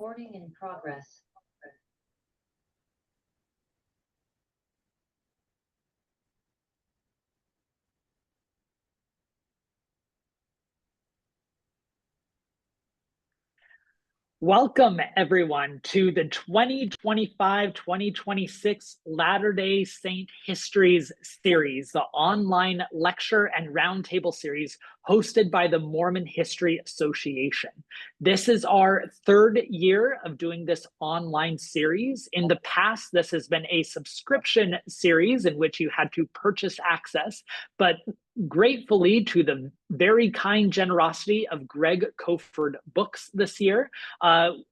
Recording in progress. Welcome, everyone, to the 2025-2026 Latter-day Saint Histories series, the online lecture and roundtable series hosted by the Mormon History Association. This is our third year of doing this online series. In the past, this has been a subscription series in which you had to purchase access, but gratefully to the very kind generosity of Greg Koford Books this year, and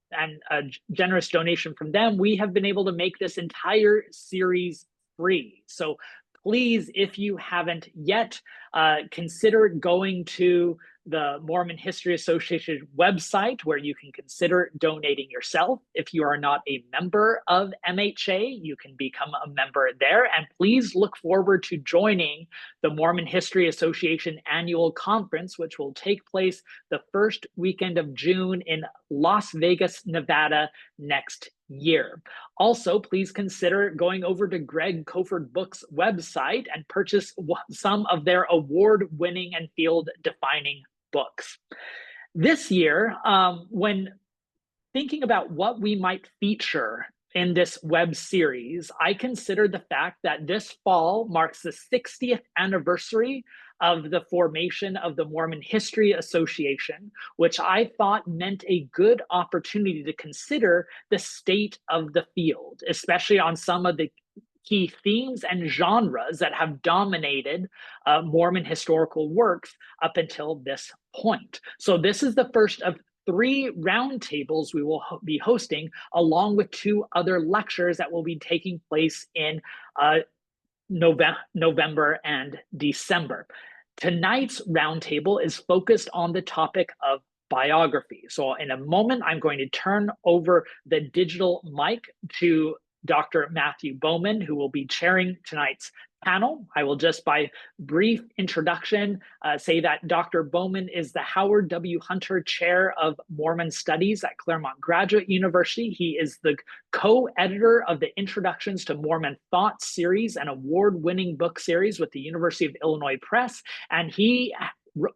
a generous donation from them, we have been able to make this entire series free. So please, if you haven't yet, consider going to the Mormon History Association website where you can consider donating yourself. If you are not a member of MHA, you can become a member there. And please look forward to joining the Mormon History Association annual conference, which will take place the first weekend of June in Las Vegas, Nevada next year. Also, please consider going over to Greg Koford Books' website and purchase some of their award-winning and field-defining books. This year, when thinking about what we might feature in this web series, I considered the fact that this fall marks the 60th anniversary of the formation of the Mormon History Association, which I thought meant a good opportunity to consider the state of the field, especially on some of the key themes and genres that have dominated Mormon historical works up until this point. So this is the first of 3 roundtables we will be hosting, along with 2 other lectures that will be taking place in November and December. Tonight's roundtable is focused on the topic of biography. So in a moment, I'm going to turn over the digital mic to Dr. Matthew Bowman, who will be chairing tonight's panel. I will just, by brief introduction, say that Dr. Bowman is the Howard W. Hunter Chair of Mormon Studies at Claremont Graduate University. He is the co-editor of the Introductions to Mormon Thought series, an award-winning book series with the University of Illinois Press, and he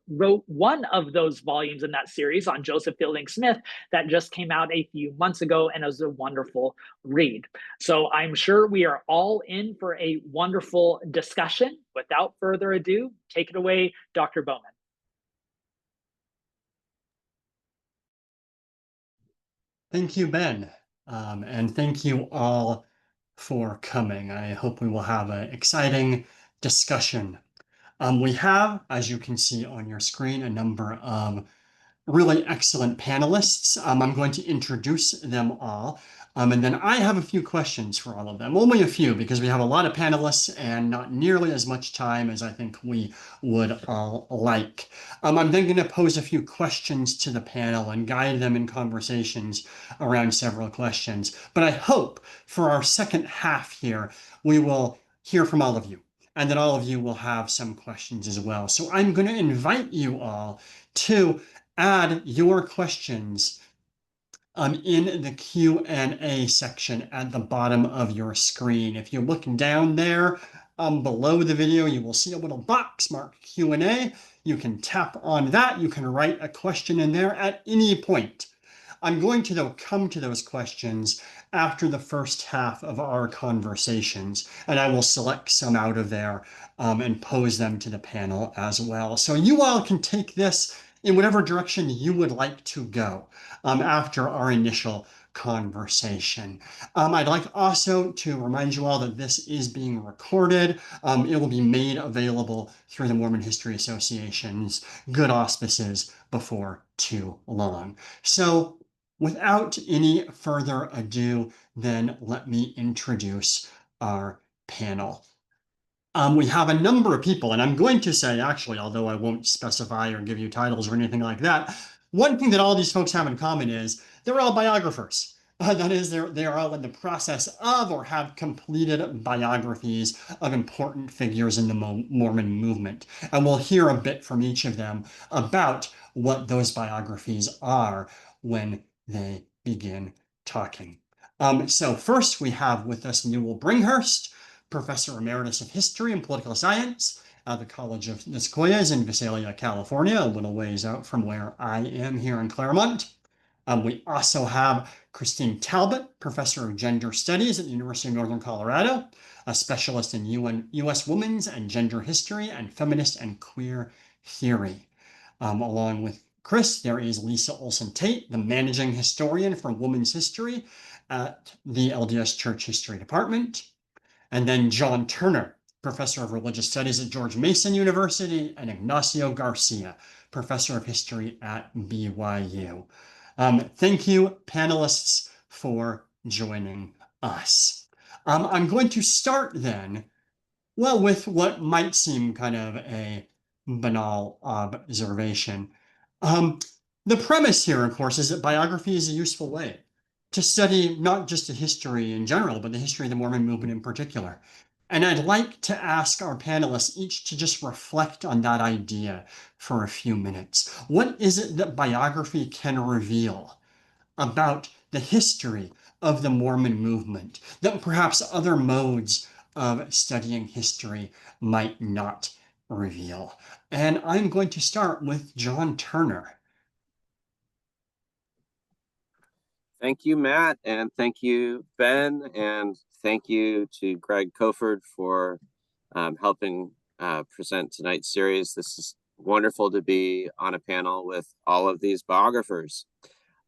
wrote one of those volumes in that series on Joseph Fielding Smith that just came out a few months ago and was a wonderful read. So I'm sure we are all in for a wonderful discussion. Without further ado, take it away, Dr. Bowman. Thank you, Ben. And thank you all for coming. I hope we will have an exciting discussion. We have, as you can see on your screen, a number of really excellent panelists. I'm going to introduce them all. And then I have a few questions for all of them. Only a few, because we have a lot of panelists and not nearly as much time as I think we would all like. I'm then going to pose a few questions to the panel and guide them in conversations around several questions. But I hope for our second half here, we will hear from all of you, and then all of you will have some questions as well. So I'm going to invite you all to add your questions in the Q&A section at the bottom of your screen. If you look down there below the video, you will see a little box marked Q&A. You can tap on that. You can write a question in there at any point. I'm going to, though, come to those questions after the first half of our conversations, and I will select some out of there and pose them to the panel as well. So you all can take this in whatever direction you would like to go after our initial conversation. I'd like also to remind you all that this is being recorded. It will be made available through the Mormon History Association's good auspices before too long. So without any further ado, then let me introduce our panel. We have a number of people, and I'm going to say, actually, although I won't specify or give you titles or anything like that, one thing that all these folks have in common is they're all biographers. That is, they are all in the process of or have completed biographies of important figures in the Mormon movement. And we'll hear a bit from each of them about what those biographies are when they begin talking. So first we have with us Newell Bringhurst, Professor Emeritus of History and Political Science at the College of the Sequoias in Visalia, California, a little ways out from where I am here in Claremont. We also have Christine Talbot, Professor of Gender Studies at the University of Northern Colorado, a specialist in U.S. women's and gender history and feminist and queer theory. Along with Chris, there is Lisa Olson-Tate, the managing historian for women's history at the LDS Church History Department. And then John Turner, professor of religious studies at George Mason University, and Ignacio Garcia, professor of history at BYU. Thank you, panelists, for joining us. I'm going to start then, well, with what might seem kind of a banal observation. The premise here, of course, is that biography is a useful way to study not just the history in general, but the history of the Mormon movement in particular. And I'd like to ask our panelists each to just reflect on that idea for a few minutes. What is it that biography can reveal about the history of the Mormon movement that perhaps other modes of studying history might not reveal? And I'm going to start with John Turner. Thank you, Matt, and thank you, Ben, and thank you to Greg Koford for helping present tonight's series. This is wonderful to be on a panel with all of these biographers.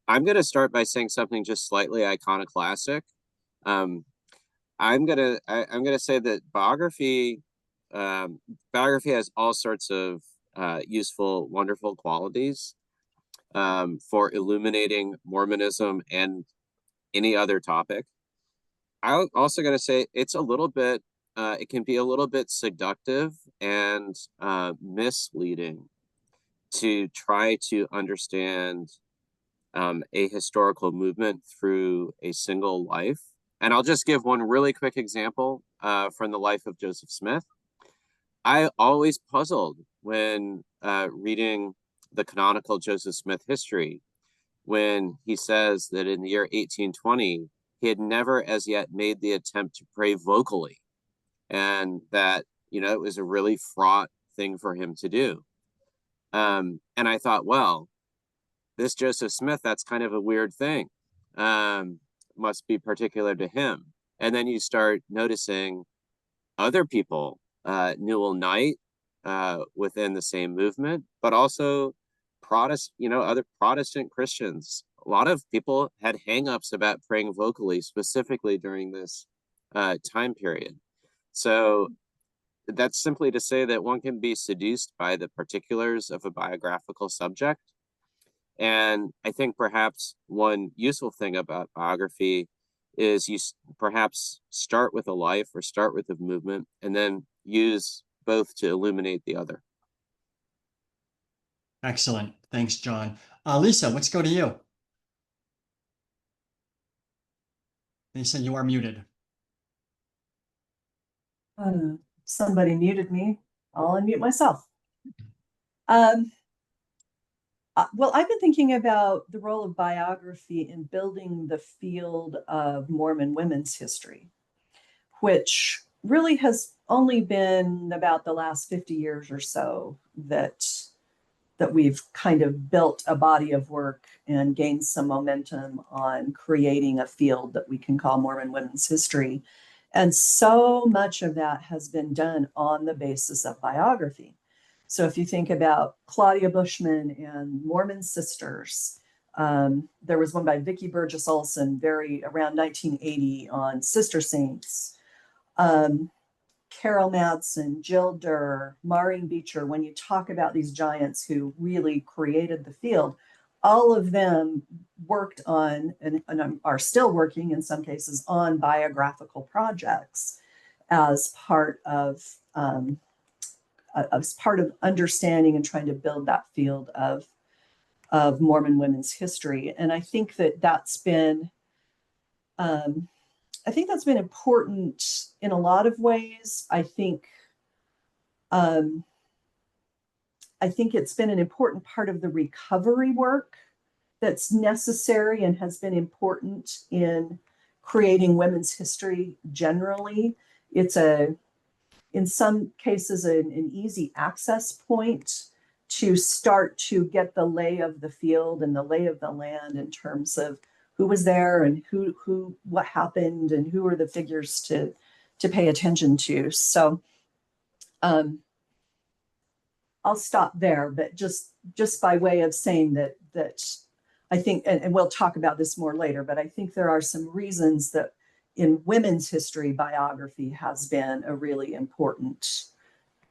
I'm going to start by saying something just slightly iconoclastic. I'm going to say that biography has all sorts of useful, wonderful qualities for illuminating Mormonism and any other topic. I'm also going to say it's a little bit, it can be a little bit seductive and misleading to try to understand a historical movement through a single life. And I'll just give one really quick example from the life of Joseph Smith. I always puzzled when reading the canonical Joseph Smith history when he says that in the year 1820, he had never as yet made the attempt to pray vocally, and that, you know, it was a really fraught thing for him to do. And I thought, well, this Joseph Smith, that's kind of a weird thing. Must be particular to him. And then you start noticing other people, Newell Knight, within the same movement, but also other Protestant Christians. A lot of people had hangups about praying vocally, specifically during this time period. So that's simply to say that one can be seduced by the particulars of a biographical subject. And I think perhaps one useful thing about biography is you perhaps start with a life or start with a movement and then use both to illuminate the other. Excellent. Thanks, John. Lisa, let's go to you. Lisa, you are muted. Somebody muted me. I'll unmute myself. Well, I've been thinking about the role of biography in building the field of Mormon women's history, which really has only been about the last 50 years or so that we've kind of built a body of work and gained some momentum on creating a field that we can call Mormon women's history. And so much of that has been done on the basis of biography. So if you think about Claudia Bushman and Mormon Sisters, there was one by Vicki Burgess Olson around 1980 on Sister Saints. Carol Madsen, Jill Durr, Maureen Beecher, when you talk about these giants who really created the field, all of them worked on and are still working in some cases on biographical projects as part of understanding and trying to build that field of Mormon women's history. And I think that's been important in a lot of ways. I think it's been an important part of the recovery work that's necessary and has been important in creating women's history generally. It's in some cases, an easy access point to start to get the lay of the field and the lay of the land in terms of who was there and what happened and who are the figures to pay attention to. So I'll stop there, but just by way of saying that I think, and we'll talk about this more later, but I think there are some reasons that in women's history, biography has been a really important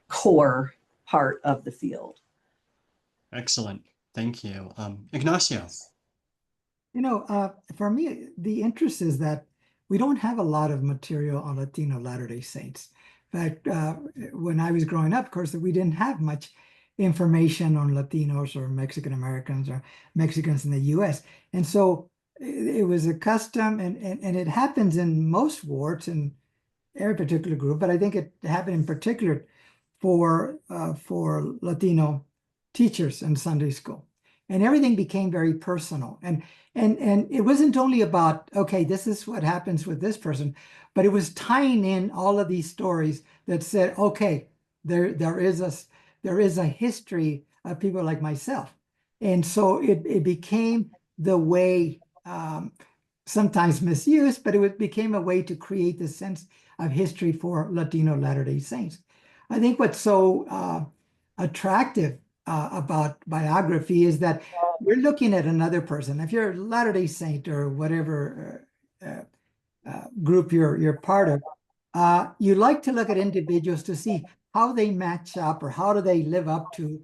core part of the field. Excellent. Thank you. Ignacio. For me, the interest is that we don't have a lot of material on Latino Latter-day Saints. In fact, when I was growing up, of course, we didn't have much information on Latinos or Mexican Americans or Mexicans in the US. And so it was a custom, and it happens in most wards in every particular group, but I think it happened in particular for Latino teachers in Sunday school. And everything became very personal. And it wasn't only about, okay, this is what happens with this person, but it was tying in all of these stories that said, okay, there is a history of people like myself. And so it became the way, sometimes misused, but it became a way to create this sense of history for Latino Latter-day Saints. I think what's so attractive about biography is that you're looking at another person. If you're a Latter-day Saint or whatever group you're part of, you like to look at individuals to see how they match up or how do they live up to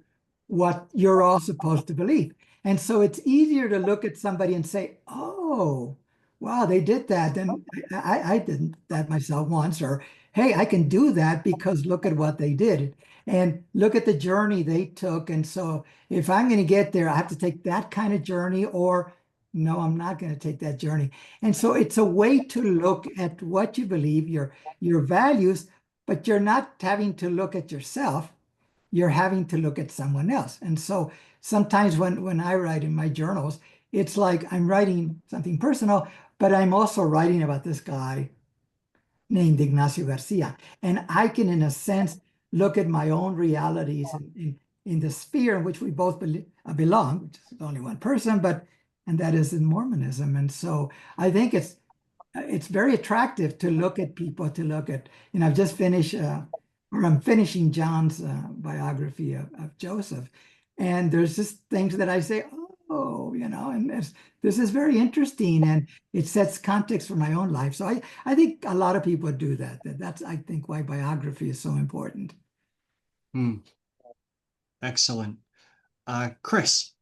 what you're all supposed to believe. And so it's easier to look at somebody and say, oh, wow, they did that. And I did that myself once. Or, hey, I can do that because look at what they did. And look at the journey they took. And so if I'm going to get there, I have to take that kind of journey, or no, I'm not going to take that journey. And so it's a way to look at what you believe, your values, but you're not having to look at yourself. You're having to look at someone else. And so sometimes when I write in my journals, it's like I'm writing something personal, but I'm also writing about this guy named Ignacio Garcia. And I can, in a sense, look at my own realities in the sphere in which we both belong, which is only one person, and that is in Mormonism. And so I think it's very attractive to look at people, to look at, I've just finished, or I'm finishing John's biography of Joseph. And there's just things that I say, oh, and this is very interesting, and it sets context for my own life. So I think a lot of people do that. That's, I think, why biography is so important. Excellent. Chris.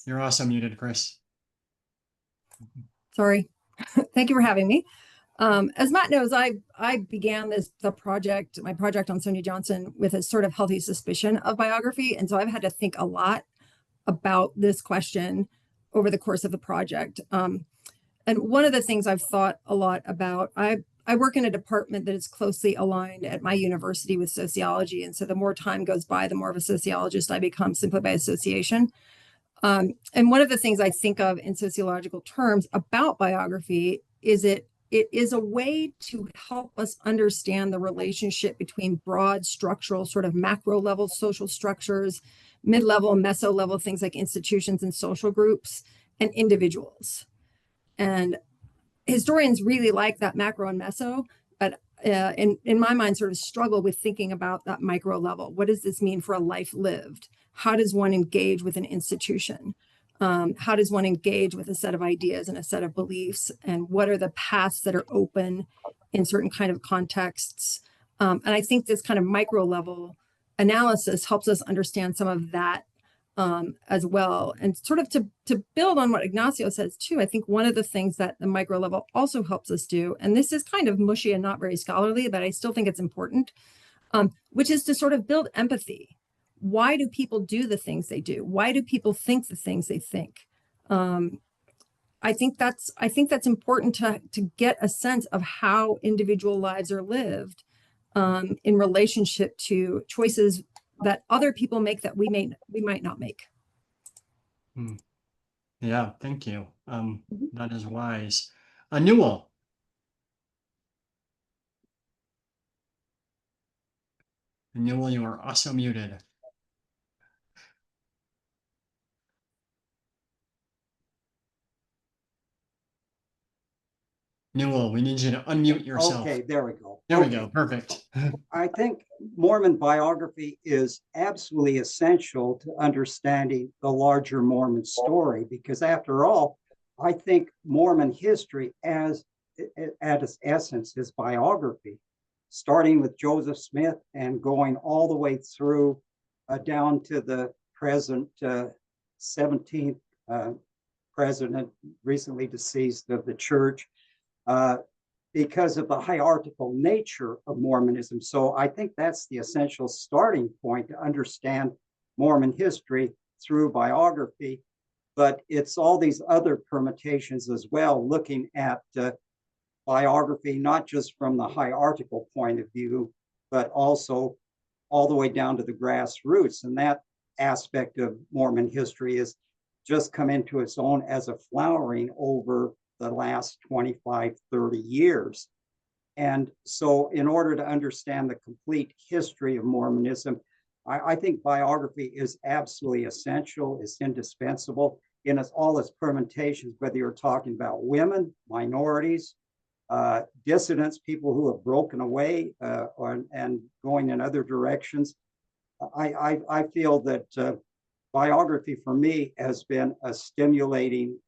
You're also muted, Chris. Sorry. Thank you for having me. As Matt knows, I began my project on Sonia Johnson with a sort of healthy suspicion of biography. And so I've had to think a lot about this question over the course of the project. And one of the things I've thought a lot about, I work in a department that is closely aligned at my university with sociology. And so the more time goes by, the more of a sociologist I become simply by association. And one of the things I think of in sociological terms about biography is it is a way to help us understand the relationship between broad structural sort of macro level social structures, mid-level, meso-level things like institutions and social groups, and individuals. And historians really like that macro and meso, but in my mind sort of struggle with thinking about that micro level. What does this mean for a life lived? How does one engage with an institution? How does one engage with a set of ideas and a set of beliefs? And what are the paths that are open in certain kind of contexts? And I think this kind of micro level analysis helps us understand some of that as well. And sort of to build on what Ignacio says too, I think one of the things that the micro level also helps us do, and this is kind of mushy and not very scholarly, but I still think it's important, which is to sort of build empathy. Why do people do the things they do? Why do people think the things they think? I think that's important to get a sense of how individual lives are lived, in relationship to choices that other people make that we might not make. Yeah, thank you. Mhm. That is wise. Newell. Newell, you are also muted. Newell, we need you to unmute yourself. Okay, there we go. There we go. Perfect. I think Mormon biography is absolutely essential to understanding the larger Mormon story, because after all, I think Mormon history at its essence is biography, starting with Joseph Smith and going all the way through down to the present 17th president, recently deceased, of the church. Because of the hierarchical nature of Mormonism. So I think that's the essential starting point to understand Mormon history through biography. But it's all these other permutations as well, looking at biography, not just from the hierarchical point of view, but also all the way down to the grassroots. And that aspect of Mormon history has just come into its own as a flowering over the last 25, 30 years. And so in order to understand the complete history of Mormonism, I think biography is absolutely essential, it's indispensable in all its permutations, whether you're talking about women, minorities, dissidents, people who have broken away and going in other directions. I feel that biography for me has been a stimulating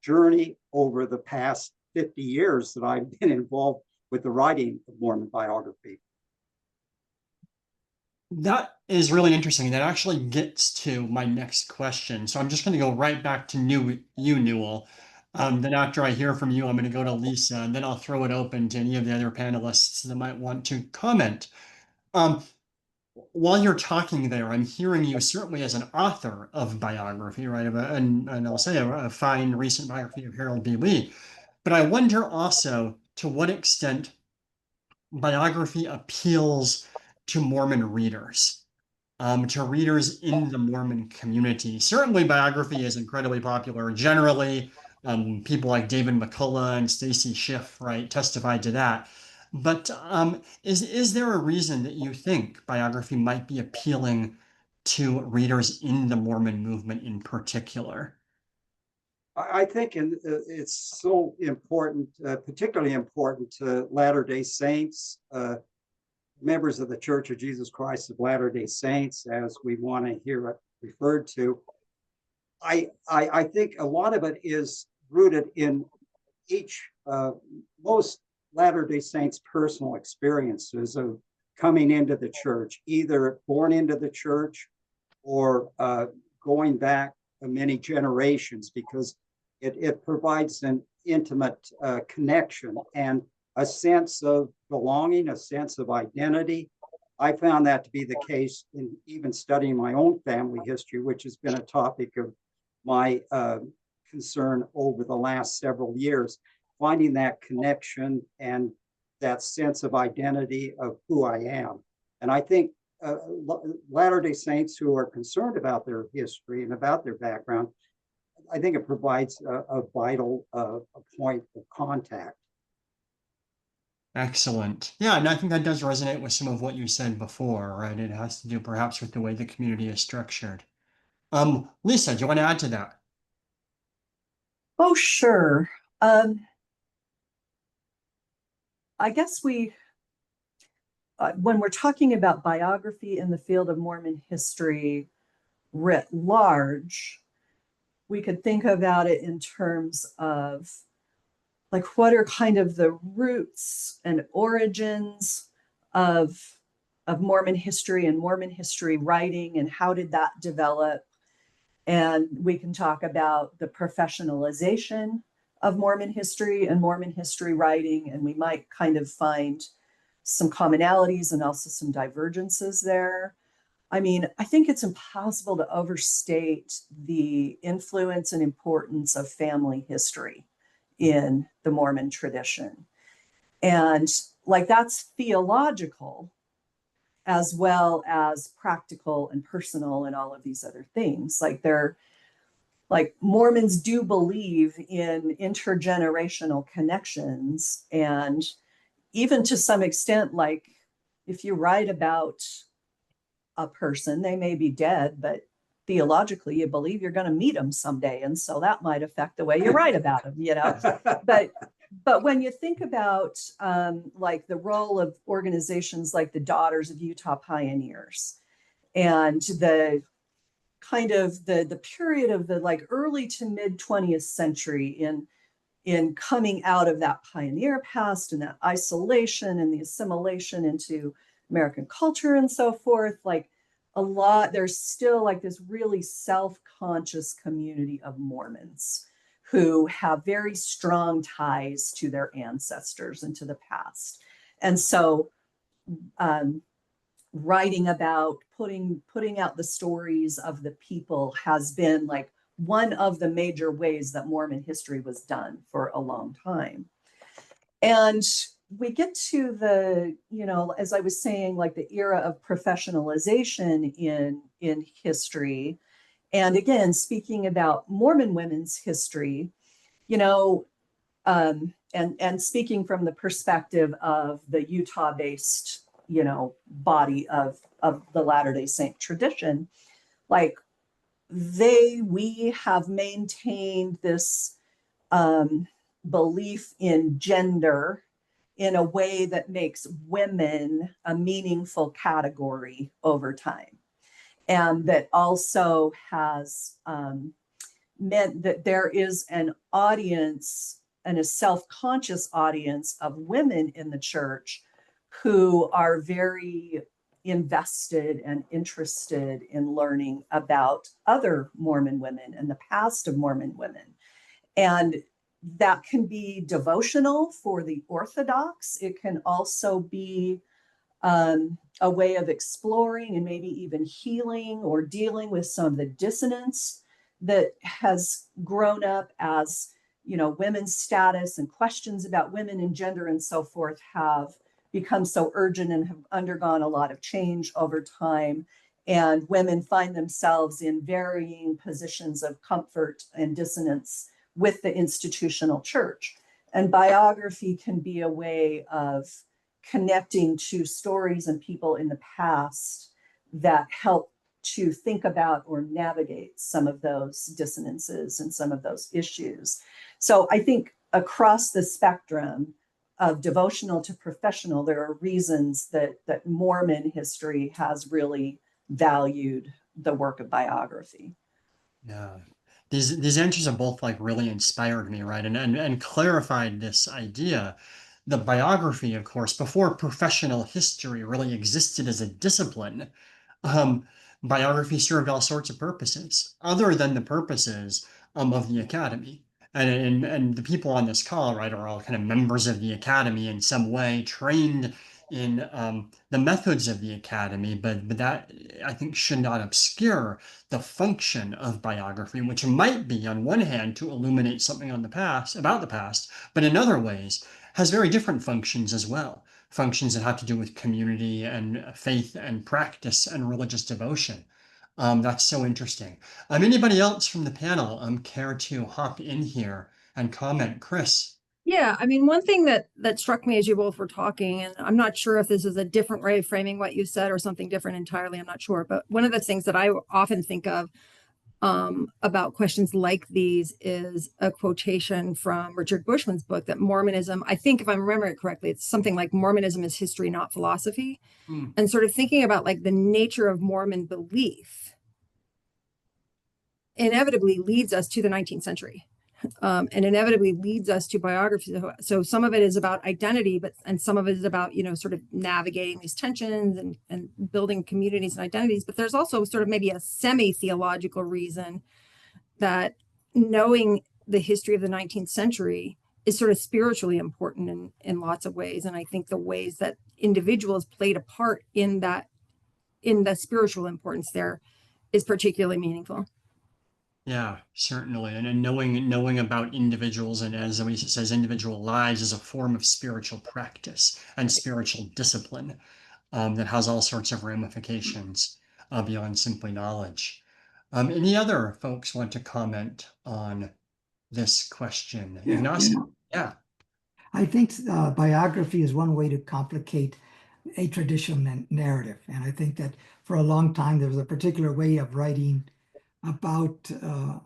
journey over the past 50 years that I've been involved with the writing of Mormon biography. That is really interesting. That actually gets to my next question. So I'm just going to go right back to you, Newell. Then after I hear from you, I'm going to go to Lisa, and then I'll throw it open to any of the other panelists that might want to comment. While you're talking there, I'm hearing you certainly as an author of biography, right? And I'll say a fine recent biography of Harold B. Lee. But I wonder also to what extent biography appeals to Mormon readers, to readers in the Mormon community. Certainly, biography is incredibly popular generally. People like David McCullough and Stacy Schiff, right, testified to that. But is there a reason that you think biography might be appealing to readers in the Mormon movement in particular? I think it's so important, particularly important to Latter-day Saints, members of the Church of Jesus Christ of Latter-day Saints, as we want to hear it referred to. I think a lot of it is rooted in most Latter-day Saints' personal experiences of coming into the church, either born into the church or going back many generations, because it provides an intimate connection and a sense of belonging, a sense of identity. I found that to be the case in even studying my own family history, which has been a topic of my concern over the last several years, finding that connection and that sense of identity of who I am. And I think Latter-day Saints who are concerned about their history and about their background, I think it provides a vital point of contact. Excellent. Yeah, and I think that does resonate with some of what you said before, right? It has to do perhaps with the way the community is structured. Lisa, do you want to add to that? Oh, sure. I guess when we're talking about biography in the field of Mormon history writ large, we could think about it in terms of like what are kind of the roots and origins of Mormon history and Mormon history writing, and how did that develop? And we can talk about the professionalization of Mormon history and Mormon history writing, and we might kind of find some commonalities and also some divergences there. I mean, I think it's impossible to overstate the influence and importance of family history in the Mormon tradition. And like that's theological as well as practical and personal and all of these other things. Like Mormons do believe in intergenerational connections, and even to some extent, like if you write about a person, they may be dead, but theologically you believe you're going to meet them someday, and so that might affect the way you write about them, you know. But when you think about like the role of organizations like the Daughters of Utah Pioneers, and the kind of the period of the like early to mid 20th century in coming out of that pioneer past and that isolation and the assimilation into American culture and so forth, like there's still like this really self-conscious community of Mormons who have very strong ties to their ancestors and to the past. And so writing about putting out the stories of the people has been like one of the major ways that Mormon history was done for a long time. And we get to the, you know, as I was saying, like the era of professionalization in history. And again, speaking about Mormon women's history, you know, and speaking from the perspective of the Utah-based, you know, body of the Latter-day Saint tradition, like we have maintained this belief in gender in a way that makes women a meaningful category over time. And that also has meant that there is an audience and a self-conscious audience of women in the church who are very invested and interested in learning about other Mormon women and the past of Mormon women. And that can be devotional for the Orthodox. It can also be a way of exploring and maybe even healing or dealing with some of the dissonance that has grown up as, you know, women's status and questions about women and gender and so forth have become so urgent and have undergone a lot of change over time. And women find themselves in varying positions of comfort and dissonance with the institutional church. And biography can be a way of connecting to stories and people in the past that help to think about or navigate some of those dissonances and some of those issues. So I think across the spectrum of devotional to professional, there are reasons that Mormon history has really valued the work of biography. Yeah. These answers have both like really inspired me, right? And clarified this idea. The biography, of course, before professional history really existed as a discipline, um, biography served all sorts of purposes other than the purposes of the academy. And the people on this call, right, are all kind of members of the academy in some way, trained in the methods of the academy, but that I think should not obscure the function of biography, which might be on one hand to illuminate something on the past, about the past, but in other ways has very different functions as well. Functions that have to do with community and faith and practice and religious devotion. That's so interesting. Anybody else from the panel care to hop in here and comment? Chris. Yeah, I mean, one thing that struck me as you both were talking, and I'm not sure if this is a different way of framing what you said or something different entirely, I'm not sure, but one of the things that I often think of about questions like these is a quotation from Richard Bushman's book that Mormonism, I think if I remember it correctly, it's something like Mormonism is history, not philosophy. And sort of thinking about like the nature of Mormon belief inevitably leads us to the 19th century. And inevitably leads us to biography. So some of it is about identity, and some of it is about, you know, sort of navigating these tensions and building communities and identities. But there's also sort of maybe a semi-theological reason that knowing the history of the 19th century is sort of spiritually important in lots of ways. And I think the ways that individuals played a part in the spiritual importance there is particularly meaningful. Yeah, certainly. And then knowing about individuals, and as Elisa says, individual lives is a form of spiritual practice and spiritual discipline that has all sorts of ramifications beyond simply knowledge. Any other folks want to comment on this question? Ignacio? Yeah. I think biography is one way to complicate a traditional narrative. And I think that for a long time, there was a particular way of writing about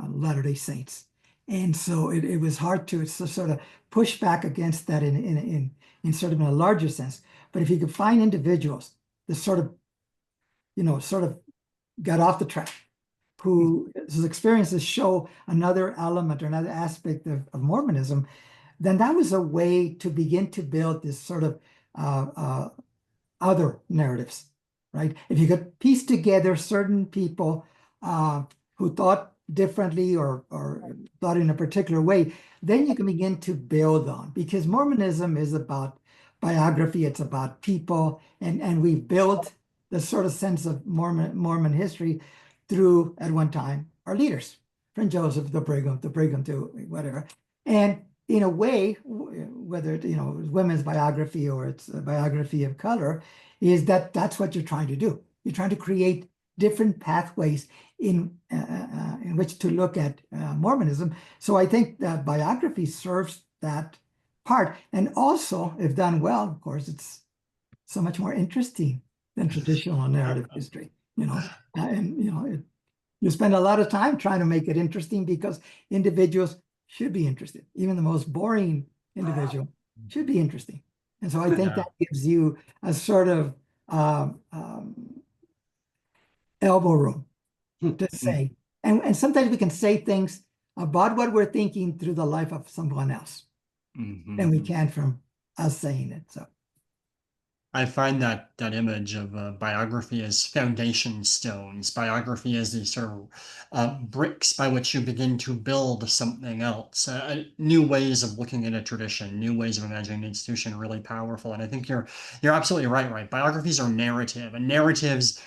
Latter-day Saints. And so it was hard to sort of push back against that in sort of in a larger sense. But if you could find individuals that sort of, sort of got off the track, whose experiences show another element or another aspect of Mormonism, then that was a way to begin to build this sort of other narratives, right? If you could piece together certain people who thought differently or thought in a particular way, then you can begin to build on, because Mormonism is about biography, it's about people, and we built the sort of sense of Mormon history through, at one time, our leaders, Friend Joseph, the Brigham to whatever. And in a way, whether it's women's biography or it's a biography of color, is that's what you're trying to do. You're trying to create different pathways in which to look at Mormonism. So I think that biography serves that part, and also, if done well, of course, it's so much more interesting than traditional narrative history. You spend a lot of time trying to make it interesting because individuals should be interested. Even the most boring individual should be interesting. And so I think that gives you a sort of elbow room to say. And sometimes we can say things about what we're thinking through the life of someone else than we can from us saying it. So I find that image of biography as foundation stones, biography as these sort of bricks by which you begin to build something else, new ways of looking at a tradition, new ways of imagining an institution, really powerful. And I think you're absolutely right. Biographies are narrative, and narratives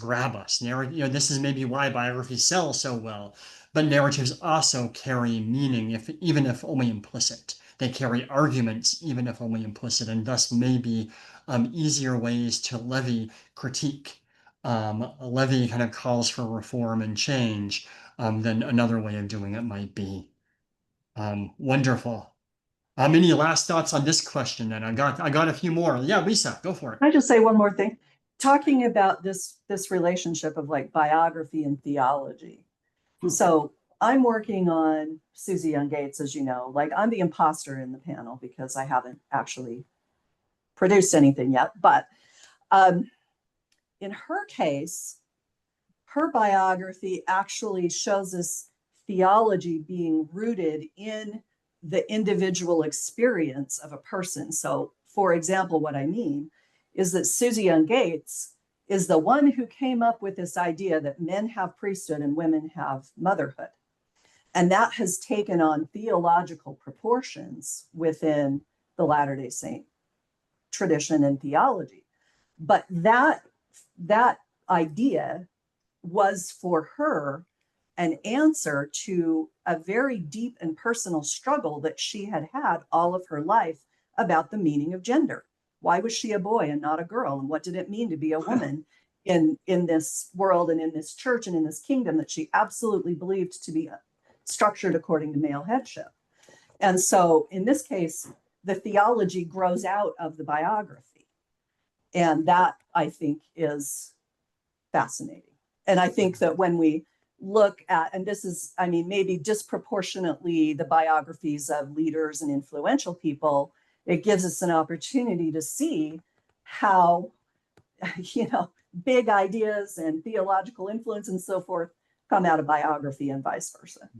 grab us. This is maybe why biographies sell so well, but narratives also carry meaning, even if only implicit. They carry arguments, even if only implicit, and thus maybe easier ways to levy critique, levy kind of calls for reform and change than another way of doing it might be. Wonderful. Any last thoughts on this question? Then I got a few more. Yeah, Lisa, go for it. Can I just say one more thing? Talking about this relationship of like biography and theology. So I'm working on Susie Young Gates, as you know. Like, I'm the imposter in the panel because I haven't actually produced anything yet. But in her case, her biography actually shows us theology being rooted in the individual experience of a person. So, for example, what I mean is that Susie Young Gates is the one who came up with this idea that men have priesthood and women have motherhood. And that has taken on theological proportions within the Latter-day Saint tradition and theology. But that idea was for her an answer to a very deep and personal struggle that she had had all of her life about the meaning of gender. Why was she a boy and not a girl? And what did it mean to be a woman in this world and in this church and in this kingdom that she absolutely believed to be structured according to male headship? And so in this case, the theology grows out of the biography. And that, I think, is fascinating. And I think that when we look at, and this is, I mean, maybe disproportionately the biographies of leaders and influential people, it gives us an opportunity to see how, big ideas and theological influence and so forth come out of biography and vice versa.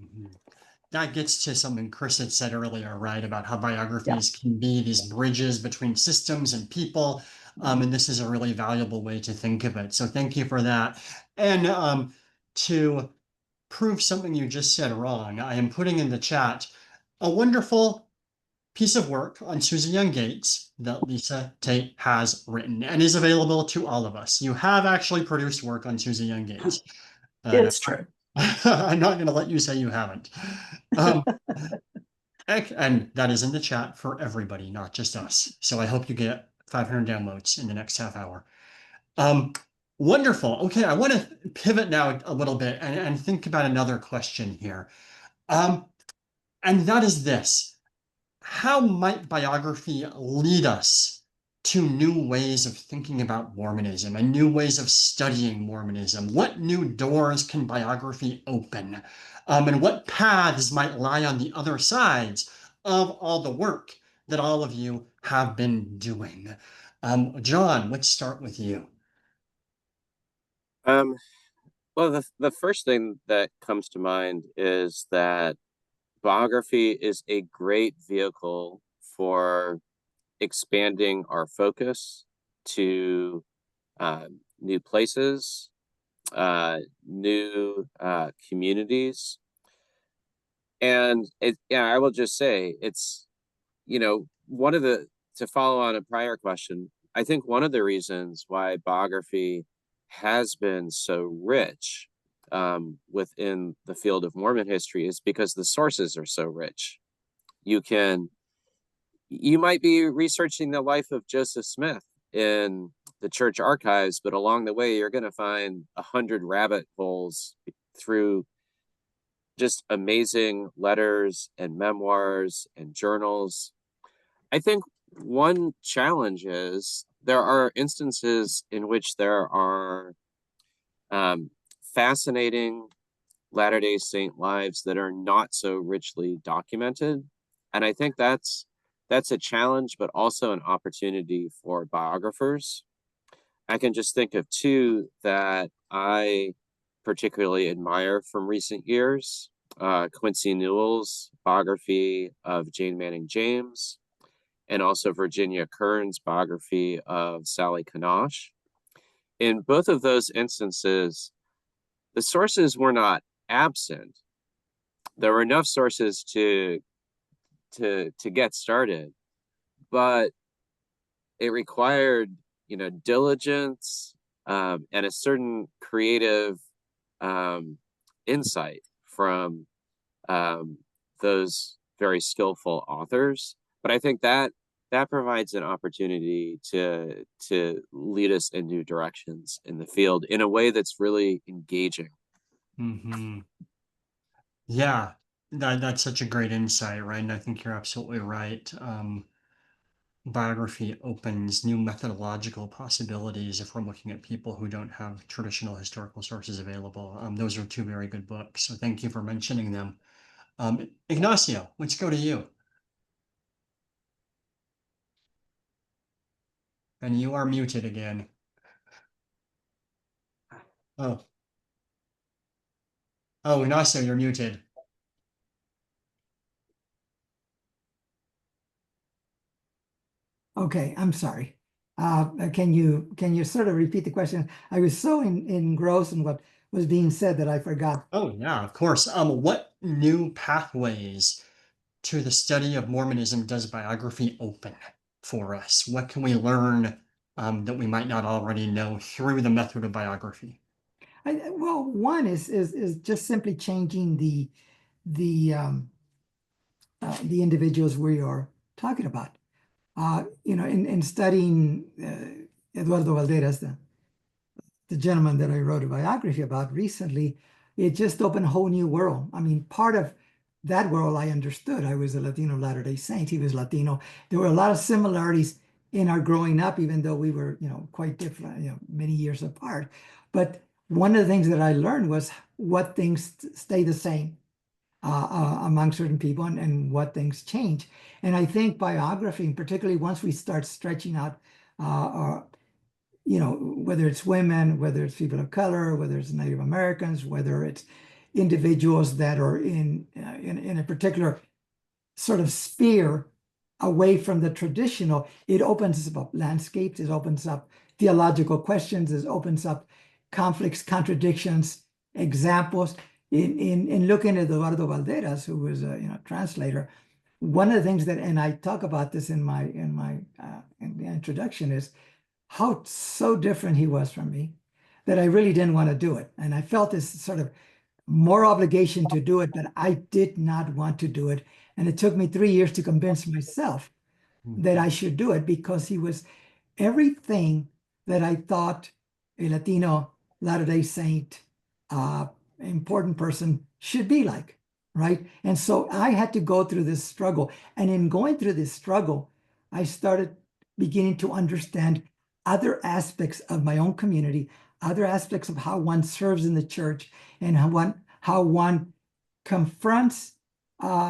That gets to something Chris had said earlier, right, about how biographies can be these bridges between systems and people. And this is a really valuable way to think of it. So thank you for that. And to prove something you just said wrong, I am putting in the chat a wonderful piece of work on Susie Young Gates that Lisa Tate has written and is available to all of us. You have actually produced work on Susie Young Gates. It's true. I'm not going to let you say you haven't. Um, and that is in the chat for everybody, not just us. So I hope you get 500 downloads in the next half hour. Wonderful. Okay, I want to pivot now a little bit and think about another question here. And that is this. How might biography lead us to new ways of thinking about Mormonism and new ways of studying Mormonism? What new doors can biography open? And what paths might lie on the other sides of all the work that all of you have been doing? John, let's start with you. Well, the first thing that comes to mind is that biography is a great vehicle for expanding our focus to new places, new communities. And I will just say it's, to follow on a prior question, I think one of the reasons why biography has been so rich within the field of Mormon history is because the sources are so rich. You might be researching the life of Joseph Smith in the church archives, but along the way, you're going to find 100 rabbit holes through just amazing letters and memoirs and journals. I think one challenge is there are instances in which there are fascinating Latter-day Saint lives that are not so richly documented. And I think that's a challenge, but also an opportunity for biographers. I can just think of two that I particularly admire from recent years. Quincy Newell's biography of Jane Manning James, and also Virginia Kern's biography of Sally Kanosh. In both of those instances, the sources were not absent. There were enough sources to get started, but it required, diligence and a certain creative insight from those very skillful authors. But I think that provides an opportunity to lead us in new directions in the field in a way that's really engaging. Mm-hmm. Yeah, that's such a great insight, right? And I think you're absolutely right. Biography opens new methodological possibilities if we're looking at people who don't have traditional historical sources available. Those are two very good books, so thank you for mentioning them. Ignacio, let's go to you. And you are muted again. Oh, Ignacio, you're muted. Okay, I'm sorry. Can you sort of repeat the question? I was so engrossed in what was being said that I forgot. Oh yeah, of course. What new pathways to the study of Mormonism does biography open for us? What can we learn that we might not already know through the method of biography? Well, one is just simply changing the individuals we are talking about. In studying Eduardo Valderas, the gentleman that I wrote a biography about recently, it just opened a whole new world. I mean, part of that world I understood. I was a Latino Latter-day Saint. He was Latino. There were a lot of similarities in our growing up, even though we were, quite different, many years apart. But one of the things that I learned was what things stay the same among certain people and what things change. And I think biography, particularly once we start stretching out, whether it's women, whether it's people of color, whether it's Native Americans, whether it's individuals that are in a particular sort of sphere away from the traditional, it opens up landscapes, it opens up theological questions, it opens up conflicts, contradictions, examples. In looking at Eduardo Valderas, who was a translator, one of the things that, and I talk about this in the introduction, is how so different he was from me that I really didn't want to do it. And I felt this sort of more obligation to do it, but I did not want to do it. And it took me 3 years to convince myself that I should do it, because he was everything that I thought a Latino Latter-day Saint, important person should be like, right? And so I had to go through this struggle. And in going through this struggle, I started beginning to understand other aspects of my own community, other aspects of how one serves in the church, and how one confronts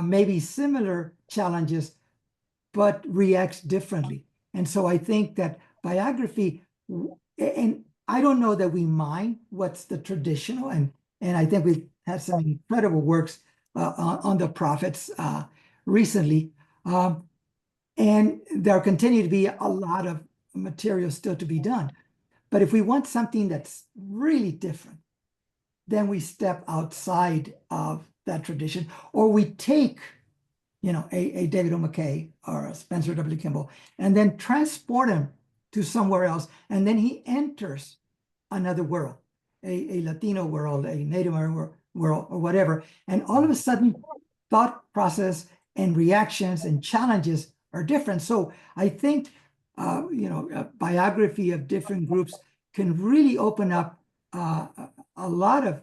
maybe similar challenges, but reacts differently. And so I think that biography, and I don't know that we mind what's the traditional, and I think we've had some incredible works on the prophets recently. And there continue to be a lot of material still to be done. But if we want something that's really different, then we step outside of that tradition, or we take, a David O. McKay or a Spencer W. Kimball, and then transport him to somewhere else. And then he enters another world, a Latino world, a Native American world, or whatever. And all of a sudden, thought process and reactions and challenges are different. So I think, a biography of different groups can really open up a lot of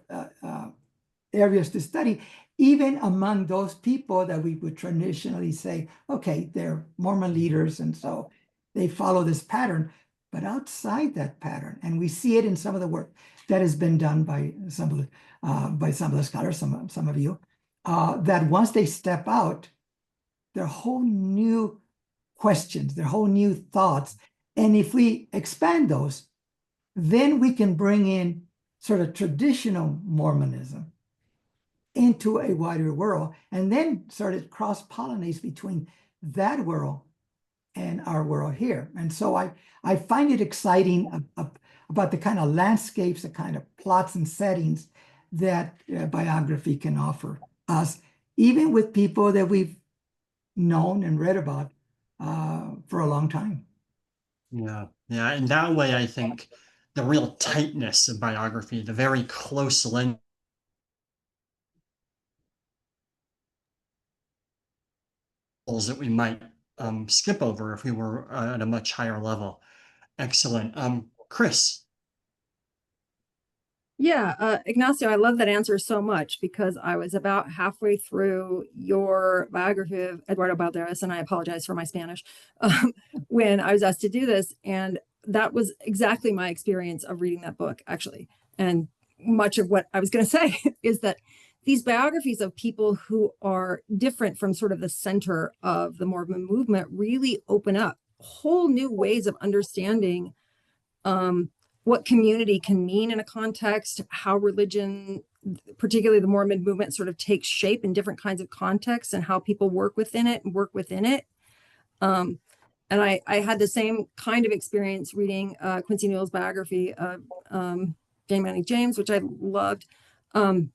areas to study, even among those people that we would traditionally say, okay, they're Mormon leaders, and so they follow this pattern. But outside that pattern, and we see it in some of the work that has been done by some of the scholars, some of you, that once they step out, there are whole new questions, there are whole new thoughts. And if we expand those, then we can bring in sort of traditional Mormonism into a wider world, and then sort of cross-pollinates between that world and our world here. And so I find it exciting about the kind of landscapes, the kind of plots and settings that biography can offer us, even with people that we've known and read about for a long time. Yeah, yeah. In that way, I think the real tightness of biography, the very close lens that we might skip over if we were at a much higher level. Excellent. Chris. Yeah, Ignacio, I love that answer so much, because I was about halfway through your biography of Eduardo Balderas, and I apologize for my Spanish, when I was asked to do this. And that was exactly my experience of reading that book, actually. And much of what I was going to say is that these biographies of people who are different from sort of the center of the Mormon movement really open up whole new ways of understanding what community can mean in a context, how religion, particularly the Mormon movement, sort of takes shape in different kinds of contexts, and how people work within it and work within it. And I had the same kind of experience reading Quincy Newell's biography of Jane Manning James, which I loved. And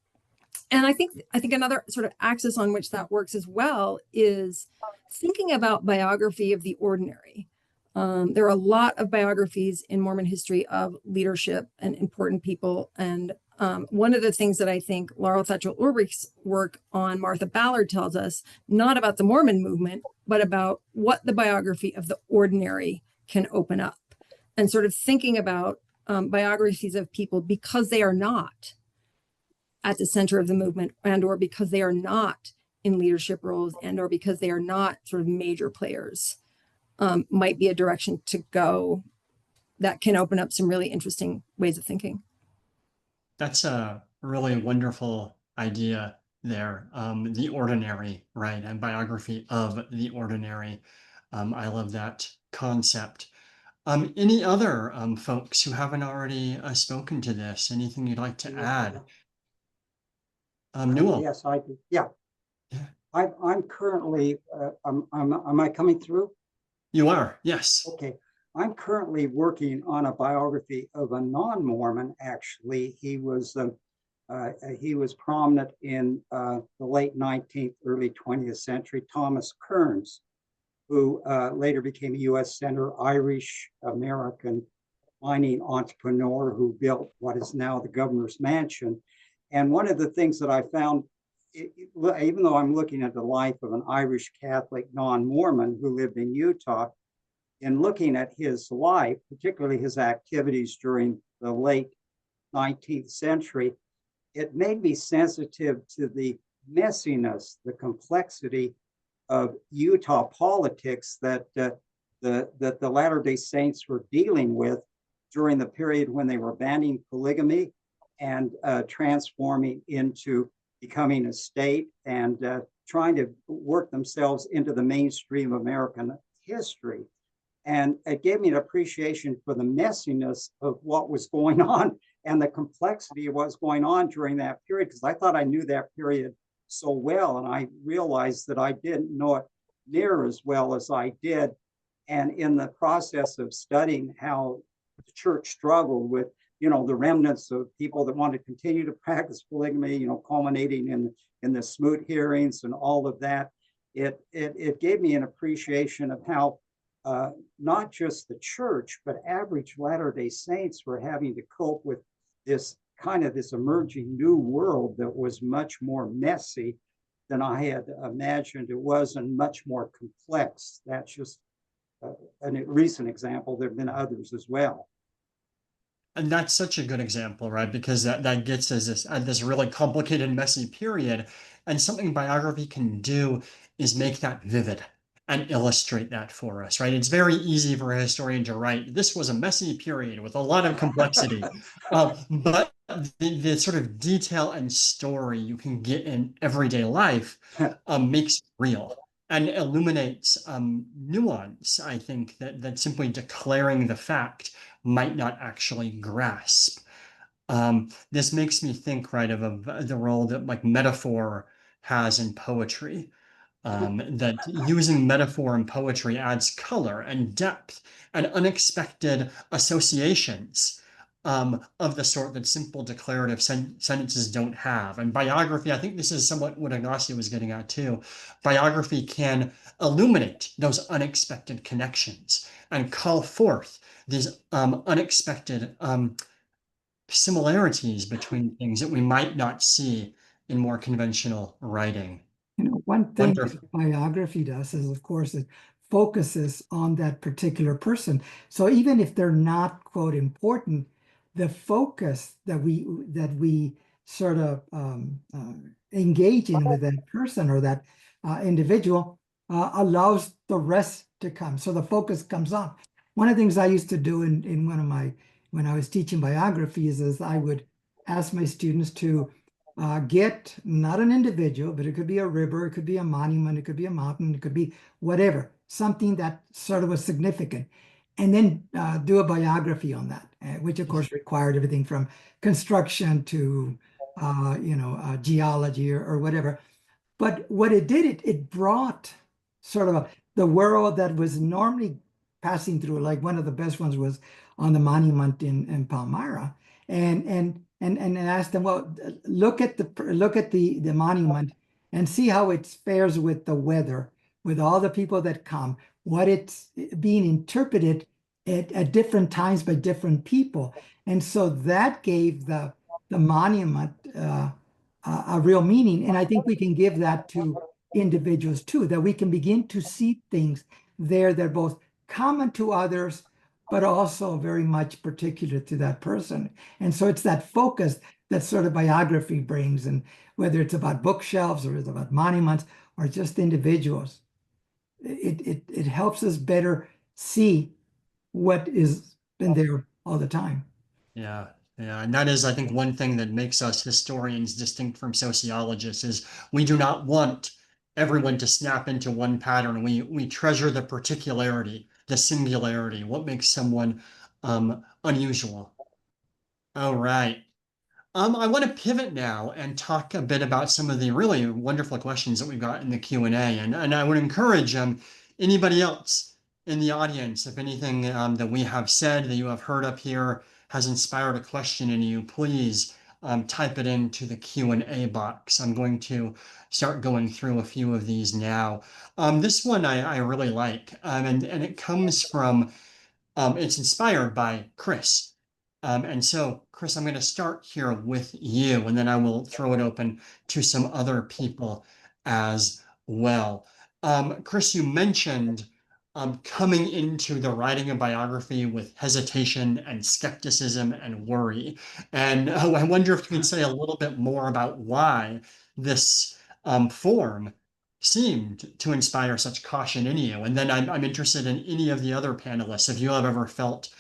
I think another sort of axis on which that works as well is thinking about biography of the ordinary. There are a lot of biographies in Mormon history of leadership and important people. And one of the things that I think Laurel Thatcher Ulrich's work on Martha Ballard tells us, not about the Mormon movement, but about what the biography of the ordinary can open up, and sort of thinking about biographies of people because they are not at the center of the movement, and or because they are not in leadership roles, and or because they are not sort of major players. Might be a direction to go that can open up some really interesting ways of thinking. That's a really wonderful idea there. The ordinary, right? And biography of the ordinary. I love that concept. Any other folks who haven't already spoken to this? Anything you'd like to add? Newell. Yes, I do. Yeah. Yeah. I'm currently, am I coming through? You are, yes. Okay. I'm currently working on a biography of a non-Mormon, actually. He was prominent in the late 19th, early 20th century, Thomas Kearns, who later became a U.S. Senator, Irish-American mining entrepreneur who built what is now the governor's mansion. And one of the things that I found, even though I'm looking at the life of an Irish Catholic non-Mormon who lived in Utah, in looking at his life, particularly his activities during the late 19th century, it made me sensitive to the messiness, the complexity of Utah politics that the Latter-day Saints were dealing with during the period when they were banning polygamy and transforming into becoming a state and trying to work themselves into the mainstream of American history. And it gave me an appreciation for the messiness of what was going on and the complexity of what was going on during that period, because I thought I knew that period so well, and I realized that I didn't know it near as well as I did. And in the process of studying how the church struggled with, the remnants of people that wanted to continue to practice polygamy, culminating in the Smoot hearings and all of that, it gave me an appreciation of how not just the church, but average Latter-day Saints were having to cope with this emerging new world that was much more messy than I had imagined it was, and much more complex. That's just a recent example. There have been others as well. And that's such a good example, right? Because that gets us this really complicated, messy period. And something biography can do is make that vivid and illustrate that for us, right? It's very easy for a historian to write, this was a messy period with a lot of complexity. But the sort of detail and story you can get in everyday life makes it real and illuminates nuance, I think, that simply declaring the fact might not actually grasp. This makes me think, right, of the role that like metaphor has in poetry. That using metaphor in poetry adds color and depth and unexpected associations of the sort that simple declarative sentences don't have. And biography, I think this is somewhat what Ignacio was getting at too. Biography can illuminate those unexpected connections and call forth these unexpected similarities between things that we might not see in more conventional writing. One thing that Wonderful. biography does is, of course, it focuses on that particular person. So even if they're not, quote, important, the focus that we sort of engage in with that person or that individual allows the rest to come. So the focus comes on. One of the things I used to do in when I was teaching biography is I would ask my students to get not an individual, but it could be a river, it could be a monument, it could be a mountain, it could be whatever, something that sort of was significant, and then do a biography on that, which of course required everything from construction to geology or whatever. But what it did, it brought sort of the world that was normally passing through. Like one of the best ones was on the monument in Palmyra, and asked them, well, look at the monument and see how it fares with the weather, with all the people that come, what it's being interpreted at different times by different people. And so that gave the monument a real meaning. And I think we can give that to individuals too, that we can begin to see things there that are both common to others, but also very much particular to that person. And so it's that focus that sort of biography brings, and whether it's about bookshelves or it's about monuments or just individuals, it helps us better see what is been there all the time. Yeah, yeah, and that is, I think, one thing that makes us historians distinct from sociologists is we do not want everyone to snap into one pattern. We treasure the particularity, the singularity, what makes someone unusual. All right. I want to pivot now and talk a bit about some of the really wonderful questions that we've got in the Q&A. And I would encourage anybody else in the audience, if anything that we have said that you have heard up here has inspired a question in you, please type it into the Q&A box. I'm going to start going through a few of these now. This one I really like, and it comes from, it's inspired by Chris. And so, Chris, I'm going to start here with you, and then I will throw it open to some other people as well. Chris, you mentioned coming into the writing of biography with hesitation and skepticism and worry. And I wonder if you can say a little bit more about why this form seemed to inspire such caution in you. And then I'm interested in any of the other panelists, if you have ever felt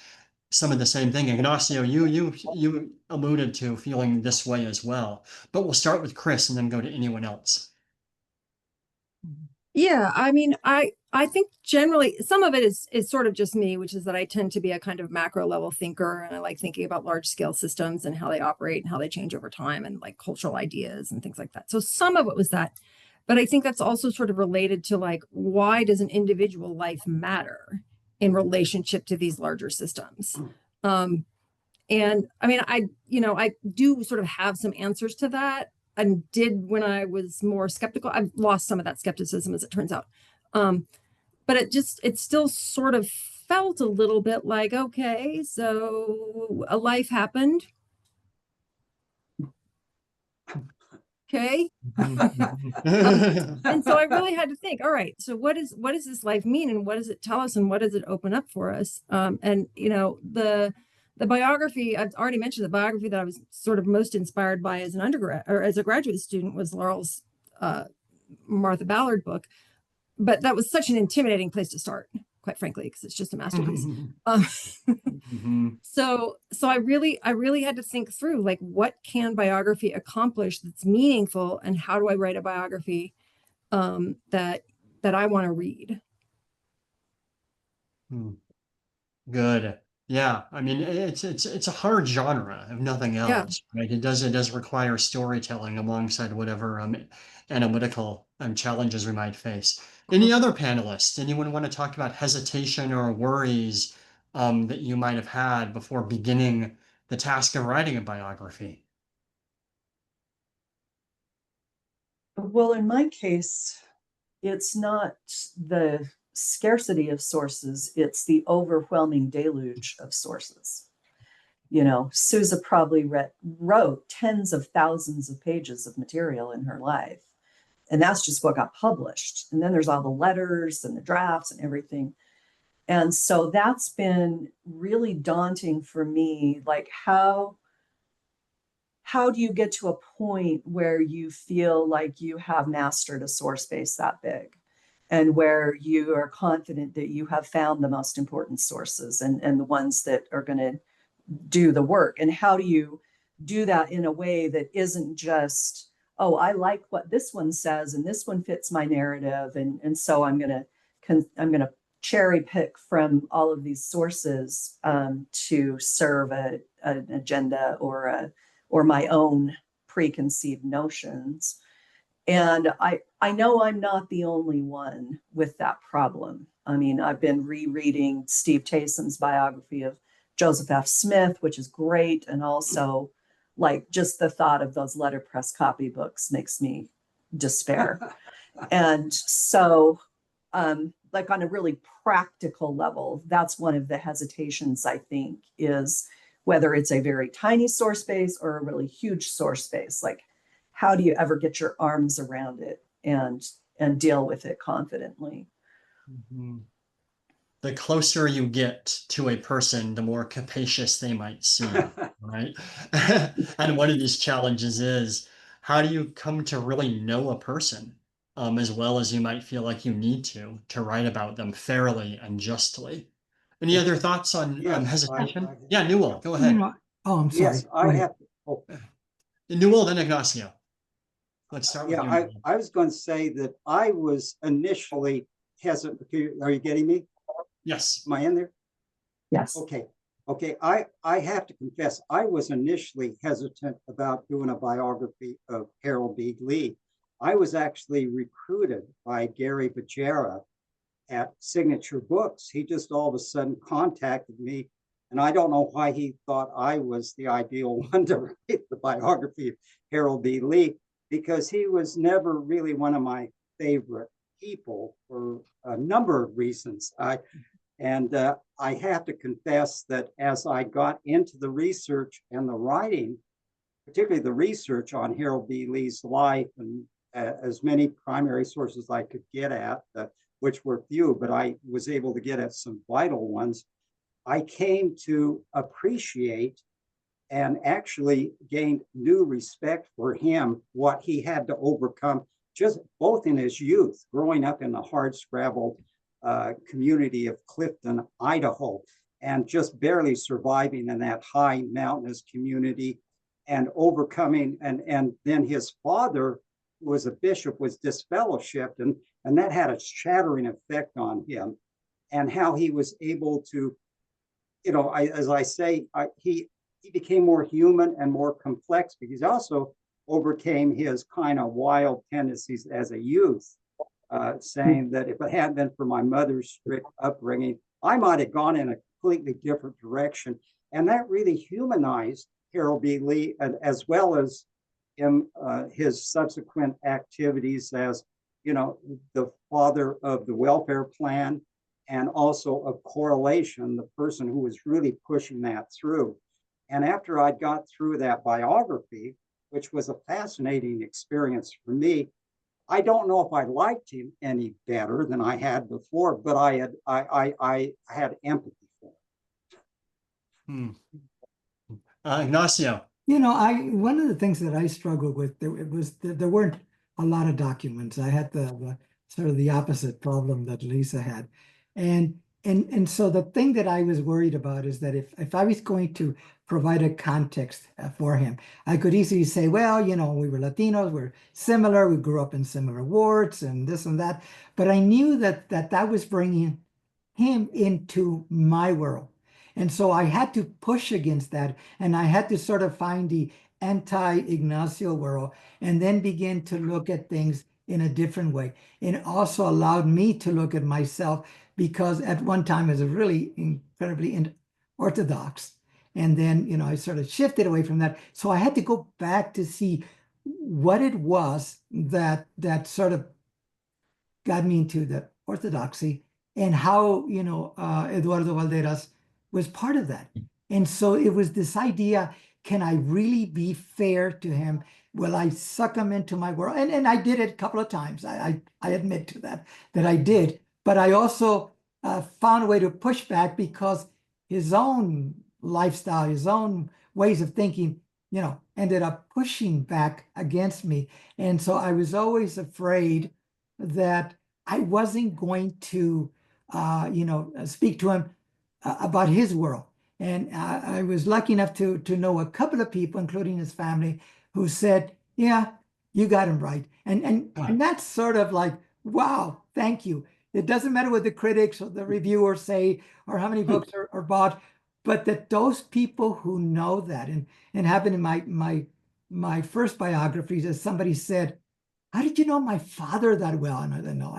some of the same thing. Ignacio, you alluded to feeling this way as well. But we'll start with Chris and then go to anyone else. Yeah, I mean, I think generally some of it is sort of just me, which is that I tend to be a kind of macro level thinker, and I like thinking about large scale systems and how they operate and how they change over time, and like cultural ideas and things like that. So some of it was that, but I think that's also sort of related to like, why does an individual life matter in relationship to these larger systems? And I mean, I do sort of have some answers to that, and did when I was more skeptical. I've lost some of that skepticism, as it turns out. But it still sort of felt a little bit like, okay, so a life happened. Okay. And so I really had to think, all right, so what does this life mean, and what does it tell us, and what does it open up for us? And the biography, I've already mentioned, the biography that I was sort of most inspired by as an undergrad or as a graduate student was Laurel's Martha Ballard book. But that was such an intimidating place to start, quite frankly, because it's just a masterpiece. So I really had to think through, like, what can biography accomplish that's meaningful, and how do I write a biography that I want to read? Good. Yeah, I mean it's a hard genre, if nothing else, right? It does require storytelling alongside whatever analytical challenges we might face. Any other panelists? Anyone want to talk about hesitation or worries that you might have had before beginning the task of writing a biography? Well, in my case, it's not the scarcity of sources, it's the overwhelming deluge of sources. You know, Sousa probably wrote tens of thousands of pages of material in her life. And that's just what got published. And then there's all the letters and the drafts and everything. And so that's been really daunting for me. Like, how do you get to a point where you feel like you have mastered a source base that big, and where you are confident that you have found the most important sources and the ones that are going to do the work? And how do you do that in a way that isn't just, oh, I like what this one says and this one fits my narrative, and so I'm going to cherry pick from all of these sources to serve an agenda or my own preconceived notions. And I know I'm not the only one with that problem. I mean, I've been rereading Steve Taysom's biography of Joseph F. Smith, which is great. And also, like, just the thought of those letterpress copybooks makes me despair. And so, like, on a really practical level, that's one of the hesitations, I think, is whether it's a very tiny source base or a really huge source base. Like, how do you ever get your arms around it and deal with it confidently? The closer you get to a person, the more capacious they might seem, right? And one of these challenges is, how do you come to really know a person as well as you might feel like you need to write about them fairly and justly? Any other thoughts on hesitation? Yeah, Newell, go ahead. I'm sorry. Yes, I have. Oh. Newell, then Ignacio. Let's start with you. I was going to say that I was initially hesitant. Are you getting me? Yes. Am I in there? Yes. Okay. I have to confess, I was initially hesitant about doing a biography of Harold B. Lee. I was actually recruited by Gary Bajera at Signature Books. He just all of a sudden contacted me, and I don't know why he thought I was the ideal one to write the biography of Harold B. Lee, because he was never really one of my favorite people for a number of reasons. And I have to confess that as I got into the research and the writing, particularly the research on Harold B. Lee's life, and as many primary sources I could get at, which were few, but I was able to get at some vital ones, I came to appreciate and actually gained new respect for him, what he had to overcome, just both in his youth, growing up in the hard-scrabbled community of Clifton, Idaho, and just barely surviving in that high mountainous community and overcoming. And then his father was a bishop, was disfellowshipped, and that had a shattering effect on him, and how he was able to, as I say, he became more human and more complex, because he also overcame his kind of wild tendencies as a youth, saying that if it hadn't been for my mother's strict upbringing, I might have gone in a completely different direction. And that really humanized Harold B. Lee, as well as in his subsequent activities as, the father of the welfare plan, and also of correlation, the person who was really pushing that through. And after I got through that biography, which was a fascinating experience for me, I don't know if I liked him any better than I had before, but I had empathy for him. Ignacio. One of the things that I struggled with, there weren't a lot of documents. I had the sort of the opposite problem that Lisa had. And so the thing that I was worried about is that if I was going to provide a context for him, I could easily say, well, we were Latinos, we're similar, we grew up in similar wards and this and that. But I knew that was bringing him into my world. And so I had to push against that, and I had to sort of find the anti-Ignacio world and then begin to look at things in a different way. It also allowed me to look at myself, because at one time I was really incredibly orthodox. And then, I sort of shifted away from that. So I had to go back to see what it was that sort of got me into the orthodoxy, and how, Eduardo Valderas was part of that. And so it was this idea, can I really be fair to him? Will I suck him into my world? And I did it a couple of times. I admit to that I did. But I also found a way to push back, because his own lifestyle, his own ways of thinking, ended up pushing back against me. And so I was always afraid that I wasn't going to, speak to him about his world. And I was lucky enough to know a couple of people, including his family, who said, yeah, you got him right. And that's sort of like, wow, thank you. It doesn't matter what the critics or the reviewers say, or how many books are bought, but that those people who know that, and happened in my first biographies, as somebody said, how did you know my father that well? And I said, no,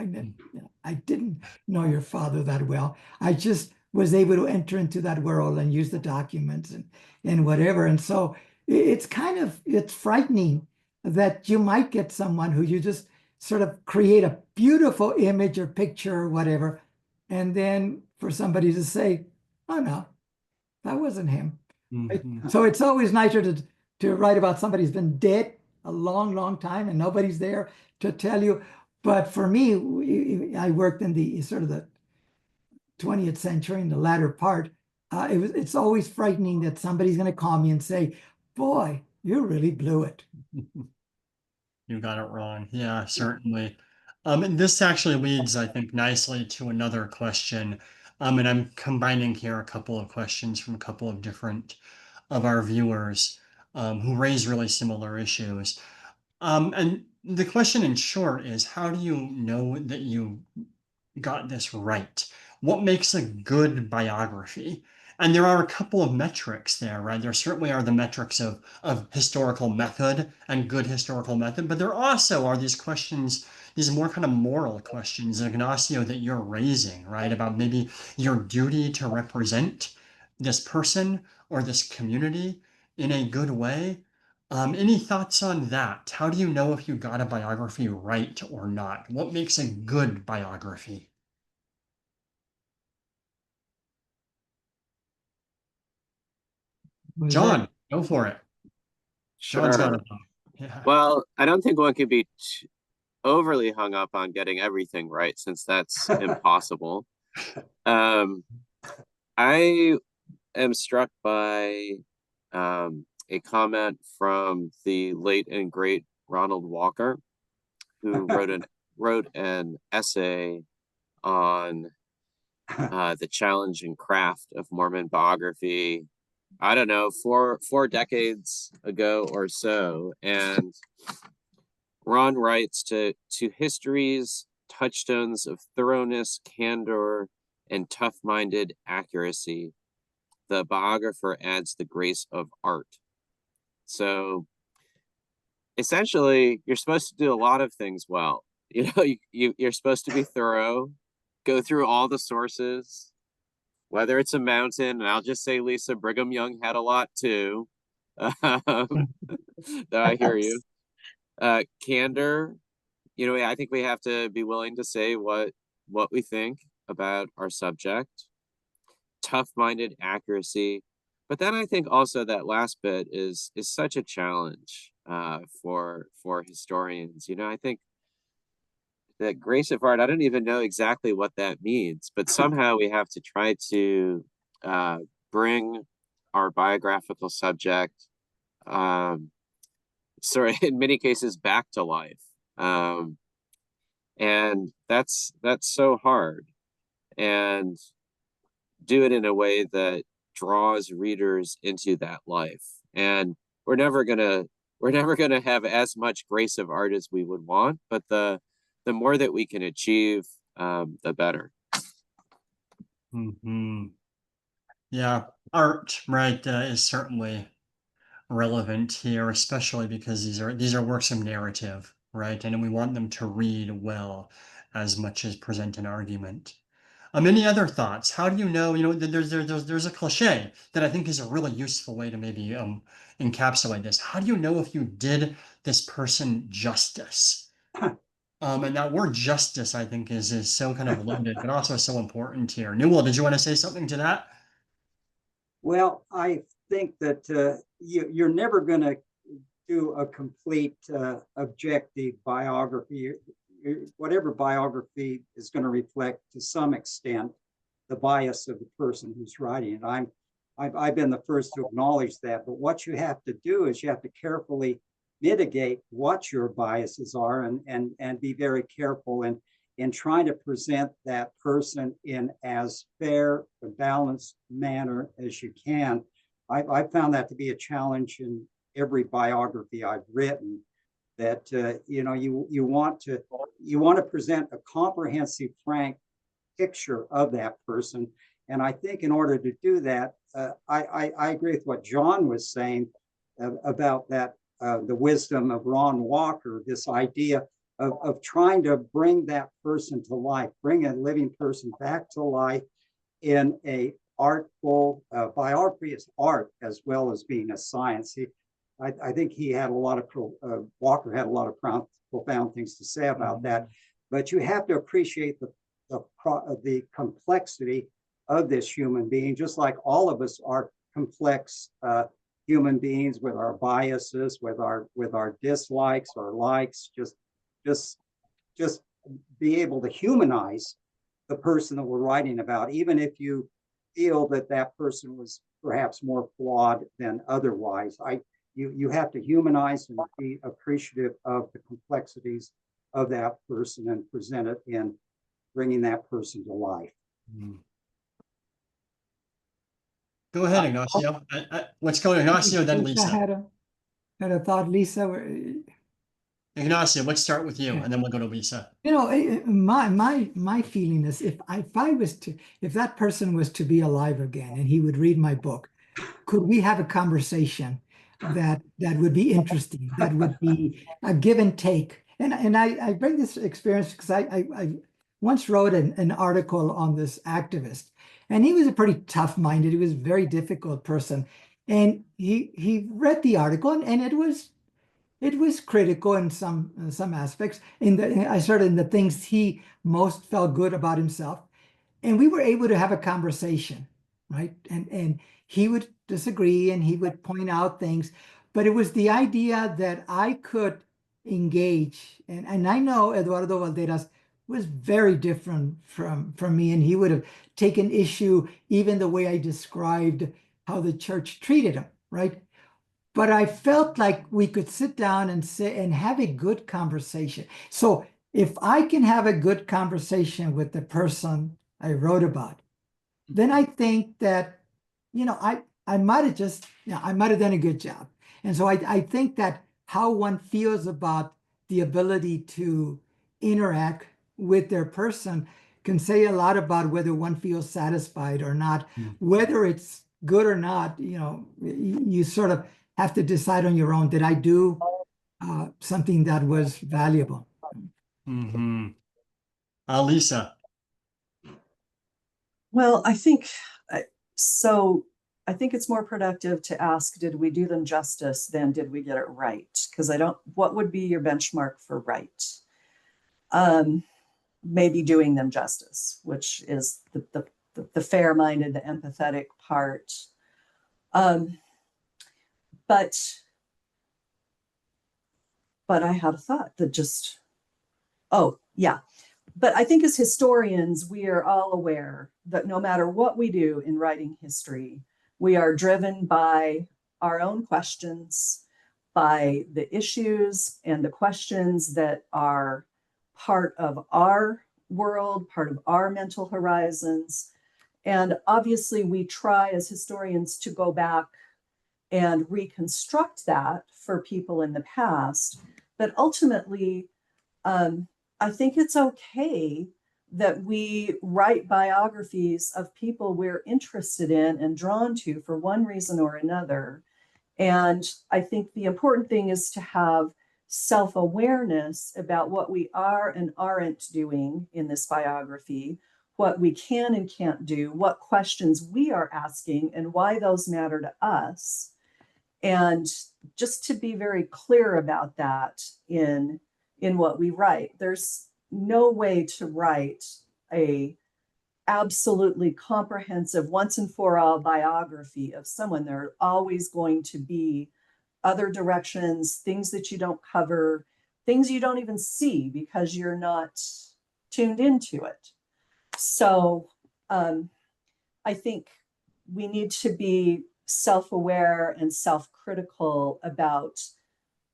I didn't know your father that well. I just was able to enter into that world and use the documents and whatever. And so it's frightening that you might get someone who you just sort of create a beautiful image or picture or whatever, and then for somebody to say, oh no, that wasn't him. Mm-hmm. So it's always nicer to write about somebody who's been dead a long, long time and nobody's there to tell you. But for me, I worked in the sort of the 20th century, in the latter part. It's always frightening that somebody's going to call me and say, boy, you really blew it. You got it wrong. Yeah, certainly. And this actually leads, I think, nicely to another question. And I'm combining here a couple of questions from a couple of different of our viewers who raise really similar issues. And the question in short is, how do you know that you got this right? What makes a good biography? And there are a couple of metrics there, right? There certainly are the metrics of historical method and good historical method, but there also are these questions, these more kind of moral questions, Ignacio, that you're raising, right? About maybe your duty to represent this person or this community in a good way. Any thoughts on that? How do you know if you got a biography right or not? What makes a good biography? Was that John, go for it. John's got Sure. it. Yeah. Well, I don't think one could be overly hung up on getting everything right, since that's impossible. Um, I am struck by a comment from the late and great Ronald Walker, who wrote an essay on the challenge and craft of Mormon biography. I don't know, four decades ago or so, and Ron writes to history's touchstones of thoroughness, candor, and tough-minded accuracy. The biographer adds the grace of art. So essentially, you're supposed to do a lot of things well. You know, you're supposed to be thorough, go through all the sources, whether it's a mountain, and I'll just say Lisa Brigham Young had a lot too. Though I hear you. Candor, you know, I think we have to be willing to say what we think about our subject. Tough-minded accuracy, but then I think also that last bit is such a challenge for historians. You know, I think that grace of art, I don't even know exactly what that means, but somehow we have to try to bring our biographical subject, sort of in many cases, back to life. And that's so hard. And do it in a way that draws readers into that life. And we're never gonna have as much grace of art as we would want, but the more that we can achieve, the better. Mm-hmm. Yeah, art, right, is certainly relevant here, especially because these are works of narrative, right? And we want them to read well as much as present an argument. Any other thoughts? How do you know? You know, there's a cliche that I think is a really useful way to maybe encapsulate this. How do you know if you did this person justice? And that word justice, I think, is so kind of loaded, but also so important here. Newell, did you want to say something to that? Well, I think that you're never going to do a complete objective biography. Whatever biography is going to reflect to some extent the bias of the person who's writing it. I've been the first to acknowledge that. But what you have to do is you have to carefully mitigate what your biases are and be very careful in trying to present that person in as fair, a balanced manner as you can. I found that to be a challenge in every biography I've written. That you know, you want to present a comprehensive, frank picture of that person. And I think in order to do that, I agree with what John was saying about that the wisdom of Ron Walker. This idea of trying to bring that person to life, bring a living person back to life in a artful biography is art as well as being a science. I think he had a lot of Walker had a lot of profound things to say about that. But you have to appreciate the complexity of this human being, just like all of us are complex human beings with our biases, with our dislikes, our likes. Just be able to humanize the person that we're writing about, even if you feel that that person was perhaps more flawed than otherwise. You have to humanize and be appreciative of the complexities of that person and present it in bringing that person to life. Go ahead, Ignacio. Let's go to Ignacio, then Lisa. Had a thought, Lisa. Ignacio, let's start with you, and then we'll go to Lisa. You know, my feeling is if that person was to be alive again and he would read my book, could we have a conversation that would be interesting, that would be a give and take? And I bring this experience because I once wrote an article on this activist, and he was a pretty tough-minded, he was a very difficult person, and he read the article and it was critical in some aspects. I started in the things he most felt good about himself, and we were able to have a conversation. right? And he would disagree and he would point out things, but it was the idea that I could engage. And I know Eduardo Valderas was very different from me, and he would have taken issue even the way I described how the church treated him, right? But I felt like we could sit down and say and have a good conversation. So if I can have a good conversation with the person I wrote about, then I think that, I might have just, I might have done a good job. And so I think that how one feels about the ability to interact with their person can say a lot about whether one feels satisfied or not, whether it's good or not, you sort of have to decide on your own. Did I do something that was valuable? Mm-hmm. Lisa. Well, I think so. I think it's more productive to ask, did we do them justice than did we get it right? Because what would be your benchmark for right? Maybe doing them justice, which is the fair-minded, the empathetic part. But I had a thought that just, oh, yeah. But I think as historians, we are all aware that no matter what we do in writing history, we are driven by our own questions, by the issues and the questions that are part of our world, part of our mental horizons. And obviously, we try as historians to go back and reconstruct that for people in the past. But ultimately, I think it's okay that we write biographies of people we're interested in and drawn to for one reason or another. And I think the important thing is to have self-awareness about what we are and aren't doing in this biography, what we can and can't do, what questions we are asking, and why those matter to us. And just to be very clear about that in what we write. There's no way to write a absolutely comprehensive once and for all biography of someone. There are always going to be other directions, things that you don't cover, things you don't even see because you're not tuned into it. So I think we need to be self-aware and self-critical about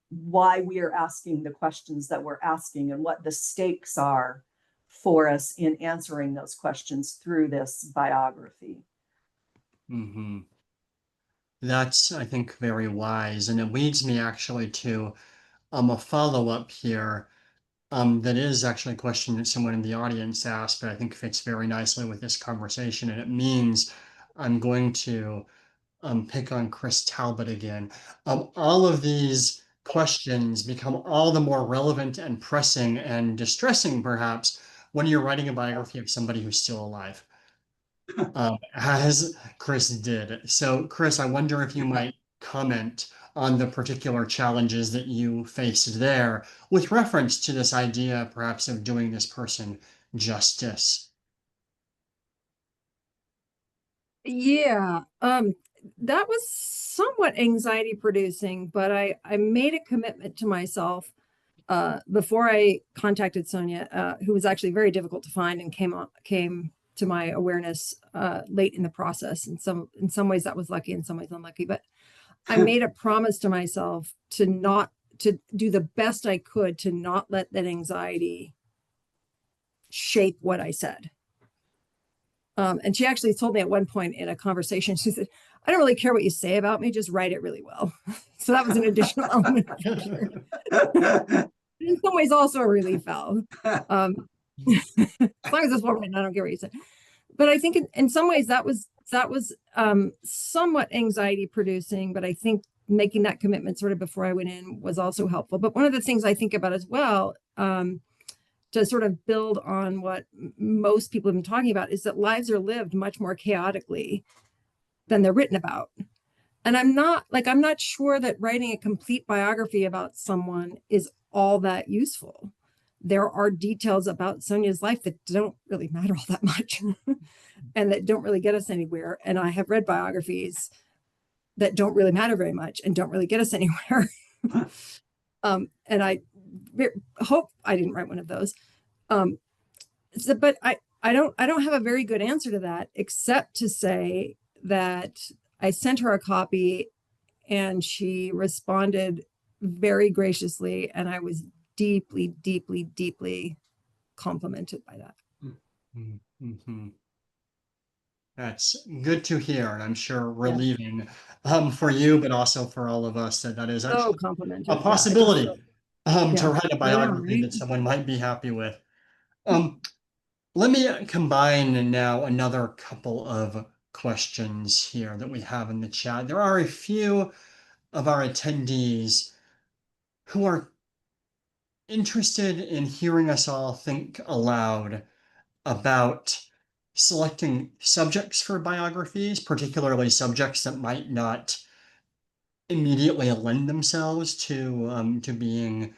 why we are asking the questions that we're asking and what the stakes are for us in answering those questions through this biography. Mm-hmm. That's, I think, very wise. And it leads me actually to a follow-up here that is actually a question that someone in the audience asked, but I think fits very nicely with this conversation. And it means I'm going to pick on Chris Talbot again. All of these questions become all the more relevant and pressing and distressing, perhaps, when you're writing a biography of somebody who's still alive, as Chris did. So, Chris, I wonder if you might comment on the particular challenges that you faced there with reference to this idea, perhaps, of doing this person justice. Yeah, that was somewhat anxiety producing, but I made a commitment to myself before I contacted Sonia, who was actually very difficult to find and came to my awareness late in the process. In some ways that was lucky, in some ways unlucky, but I made a promise to myself to do the best I could to not let that anxiety shape what I said. And she actually told me at one point in a conversation, she said, I don't really care what you say about me, just write it really well. So that was an additional element. In some ways also a relief valve. As long as it's well written, I don't care what you say. But I think in some ways that was somewhat anxiety producing, but I think making that commitment sort of before I went in was also helpful. But one of the things I think about as well, to sort of build on what most people have been talking about, is that lives are lived much more chaotically than they're written about. And I'm not sure that writing a complete biography about someone is all that useful. there are details about Sonia's life that don't really matter all that much and that don't really get us anywhere. And I have read biographies that don't really matter very much and don't really get us anywhere. And I hope I didn't write one of those. But I don't have a very good answer to that, except to say that I sent her a copy and she responded very graciously, and I was deeply, deeply, deeply complimented by that. Mm-hmm. That's good to hear, and I'm sure relieving for you, but also for all of us that is actually complimented. a possibility to write a biography right? that someone might be happy with. Let me combine now another couple of questions here that we have in the chat. There are a few of our attendees who are interested in hearing us all think aloud about selecting subjects for biographies, particularly subjects that might not immediately lend themselves to being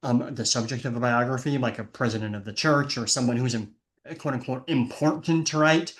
the subject of a biography, like a president of the church or someone who's quote unquote important, right?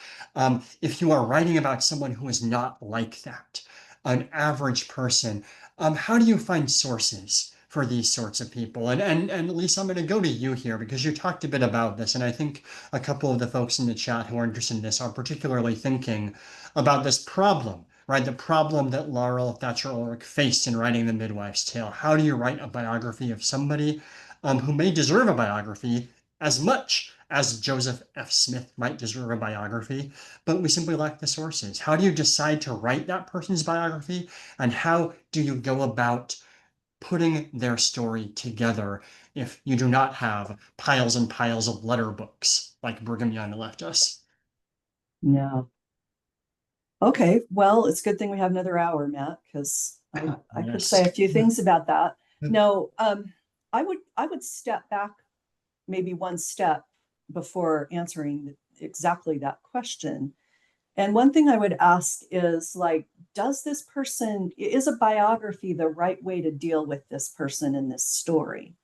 If you are writing about someone who is not like that, an average person, how do you find sources for these sorts of people? And Lisa, I'm going to go to you here because you talked a bit about this, and I think a couple of the folks in the chat who are interested in this are particularly thinking about this problem. Right, the problem that Laurel Thatcher Ulrich faced in writing The Midwife's Tale. How do you write a biography of somebody who may deserve a biography as much as Joseph F. Smith might deserve a biography, but we simply lack the sources? How do you decide to write that person's biography, and how do you go about putting their story together if you do not have piles and piles of letter books like Brigham Young left us? Yeah. Okay, well, it's a good thing we have another hour, Matt, because I could say a few things about that. No, I would step back maybe one step before answering exactly that question. And one thing I would ask is like, is a biography the right way to deal with this person in this story?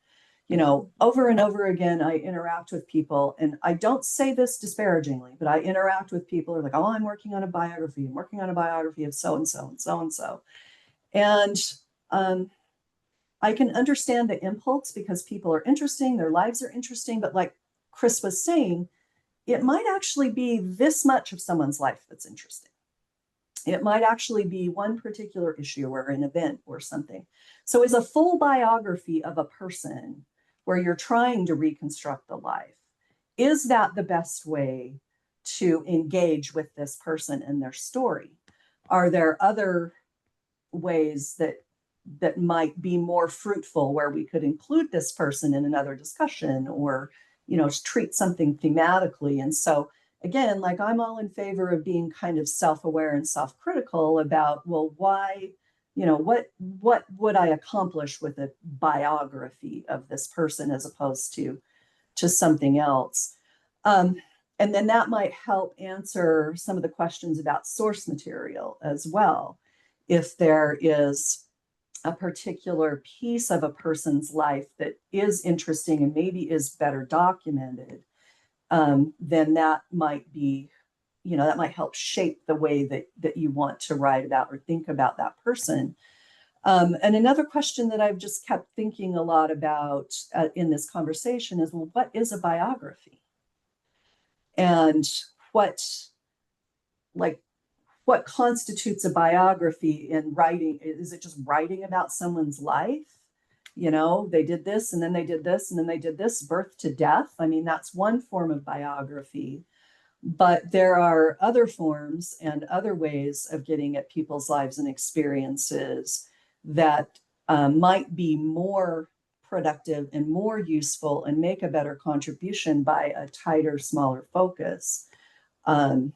You know, over and over again, I interact with people, and I don't say this disparagingly, but I interact with people who are like, oh, I'm working on a biography. I'm working on a biography of so-and-so and so-and-so. And I can understand the impulse because people are interesting, their lives are interesting, but like Chris was saying, it might actually be this much of someone's life that's interesting. It might actually be one particular issue or an event or something. So is a full biography of a person where you're trying to reconstruct the life, is that the best way to engage with this person and their story? Are there other ways that might be more fruitful where we could include this person in another discussion, or, you know, treat something thematically? And so again, like, I'm all in favor of being kind of self-aware and self-critical about, well, why, you know, what would I accomplish with a biography of this person as opposed to something else? And then that might help answer some of the questions about source material as well. If there is a particular piece of a person's life that is interesting and maybe is better documented, then that might be, you know, that might help shape the way that you want to write about or think about that person. And another question that I've just kept thinking a lot about in this conversation is, well, what is a biography? And what constitutes a biography in writing? Is it just writing about someone's life? You know, they did this and then they did this and then they did this, birth to death. I mean, that's one form of biography. But there are other forms and other ways of getting at people's lives and experiences that might be more productive and more useful and make a better contribution by a tighter, smaller focus on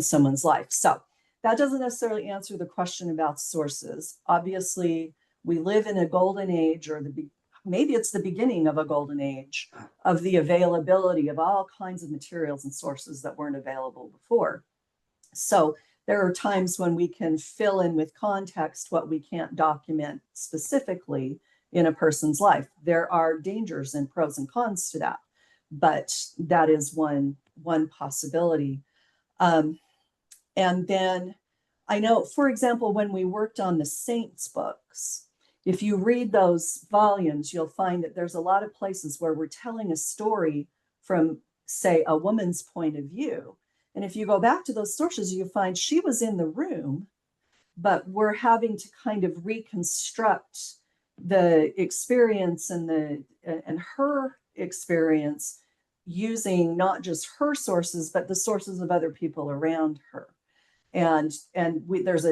someone's life. So that doesn't necessarily answer the question about sources. Obviously, we live in a golden age, or maybe it's the beginning of a golden age of the availability of all kinds of materials and sources that weren't available before. So there are times when we can fill in with context what we can't document specifically in a person's life. There are dangers and pros and cons to that, but that is one possibility. And then I know, for example, when we worked on the saints books, if you read those volumes, you'll find that there's a lot of places where we're telling a story from, say, a woman's point of view. And if you go back to those sources, you find she was in the room, but we're having to kind of reconstruct the experience and her experience using not just her sources, but the sources of other people around her. And there's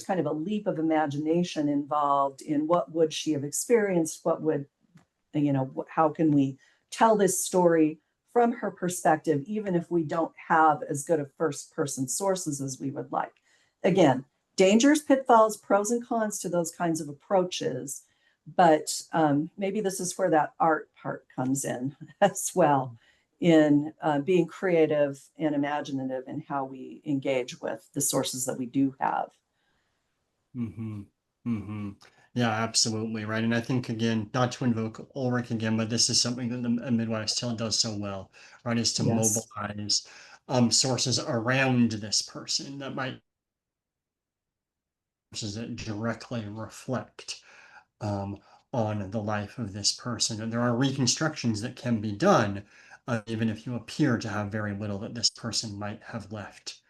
kind of a leap of imagination involved in what would she have experienced, what would, how can we tell this story from her perspective, even if we don't have as good a first person sources as we would like. Again, dangers, pitfalls, pros and cons to those kinds of approaches, but maybe this is where that art part comes in as well, in being creative and imaginative in how we engage with the sources that we do have. Mm-hmm. Mm-hmm. Yeah, absolutely. Right. And I think, again, not to invoke Ulrich again, but this is something that the Midwives Tale does so well, right? Is to Yes. mobilize sources around this person that might sources that directly reflect on the life of this person. And there are reconstructions that can be done, even if you appear to have very little that this person might have left.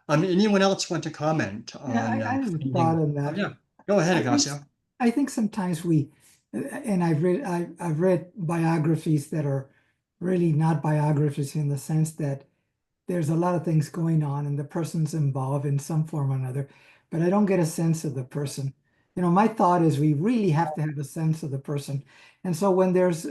Anyone else want to comment Yeah, on I have a finding? thought on Oh, that. yeah, go ahead, I think Ignacio. I think sometimes and I've read biographies that are really not biographies in the sense that there's a lot of things going on and the person's involved in some form or another, but I don't get a sense of the person. My thought is we really have to have a sense of the person. And so when there's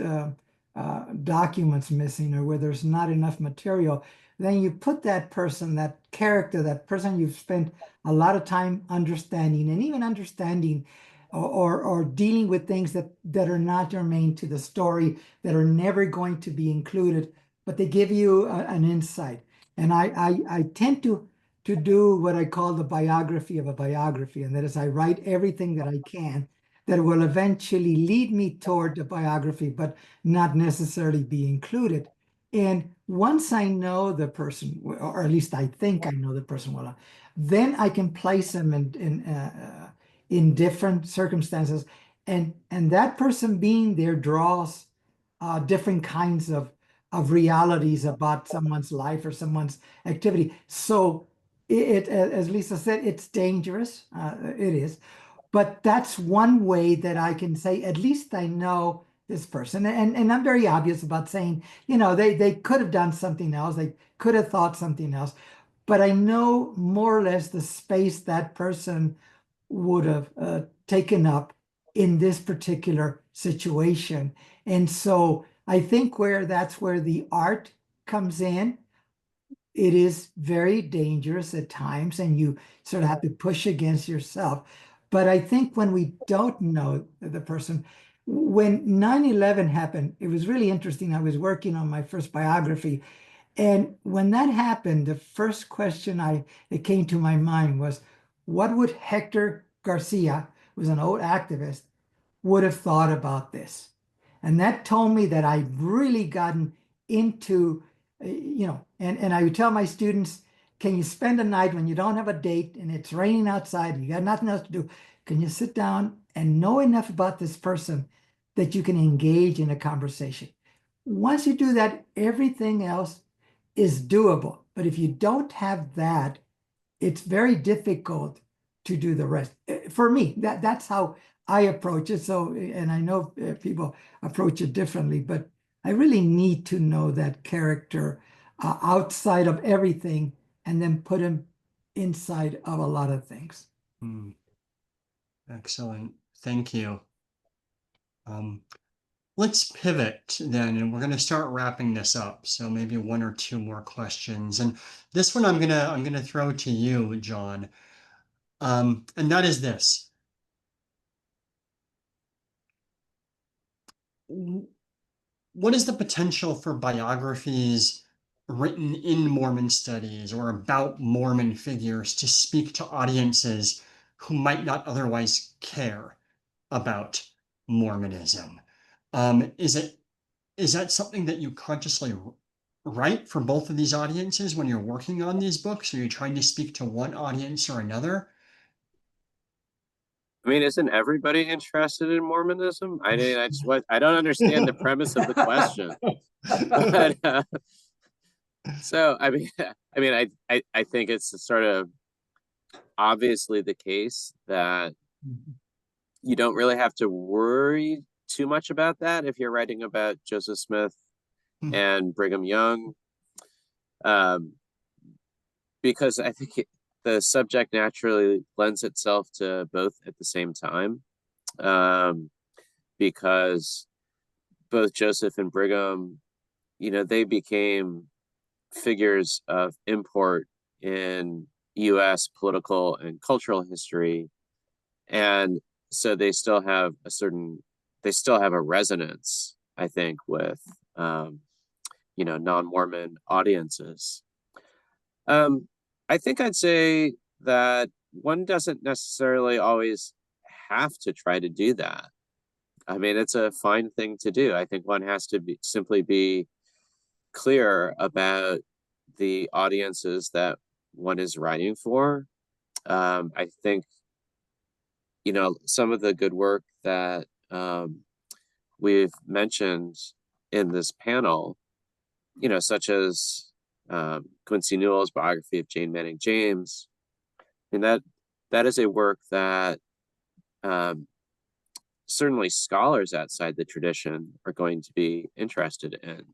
documents missing or where there's not enough material, then you put that person, that character, that person you've spent a lot of time understanding and even understanding or dealing with things that are not germane to the story, that are never going to be included, but they give you an insight. And I tend to do what I call the biography of a biography, and that is I write everything that I can that will eventually lead me toward the biography, but not necessarily be included. And once I know the person, or at least I think I know the person well, then I can place them in different circumstances, and that person being there draws different kinds of realities about someone's life or someone's activity. So as Lisa said, it's dangerous. It is. But that's one way that I can say, at least I know this person. And I'm very obvious about saying, they could have done something else. They could have thought something else. But I know more or less the space that person would have taken up in this particular situation. And so I think that's where the art comes in. It is very dangerous at times, and you sort of have to push against yourself. But I think when we don't know the person, when 9/11 happened, it was really interesting. I was working on my first biography, and when that happened, the first question that came to my mind was, what would Hector Garcia, who was an old activist, would have thought about this? And that told me that I'd really gotten into, and I would tell my students, can you spend a night when you don't have a date and it's raining outside and you got nothing else to do? Can you sit down and know enough about this person that you can engage in a conversation? Once you do that, everything else is doable. But if you don't have that, it's very difficult to do the rest. For me, that's how I approach it. So, and I know people approach it differently, but I really need to know that character outside of everything and then put him inside of a lot of things. Excellent. Thank you. Let's pivot then, and we're going to start wrapping this up. So maybe one or two more questions. And this one I'm gonna throw to you, John. And that is this. What is the potential for biographies written in Mormon studies or about Mormon figures to speak to audiences who might not otherwise care about Mormonism. Is that something that you consciously write for both of these audiences when you're working on these books? Are you trying to speak to one audience or another? I mean, isn't everybody interested in Mormonism? I mean, I don't understand the premise of the question. But, so I think it's sort of obviously the case that you don't really have to worry too much about that if you're writing about Joseph Smith and Brigham Young, because I think the subject naturally lends itself to both at the same time, because both Joseph and Brigham, they became figures of import in U.S. political and cultural history, and so they still have a resonance, I think, with non-Mormon audiences. I think I'd say that one doesn't necessarily always have to try to do that. I mean, it's a fine thing to do. I think one has to simply be clear about the audiences that one is writing for. I think, some of the good work that we've mentioned in this panel, such as Quincy Newell's biography of Jane Manning James, and that is a work that certainly scholars outside the tradition are going to be interested in.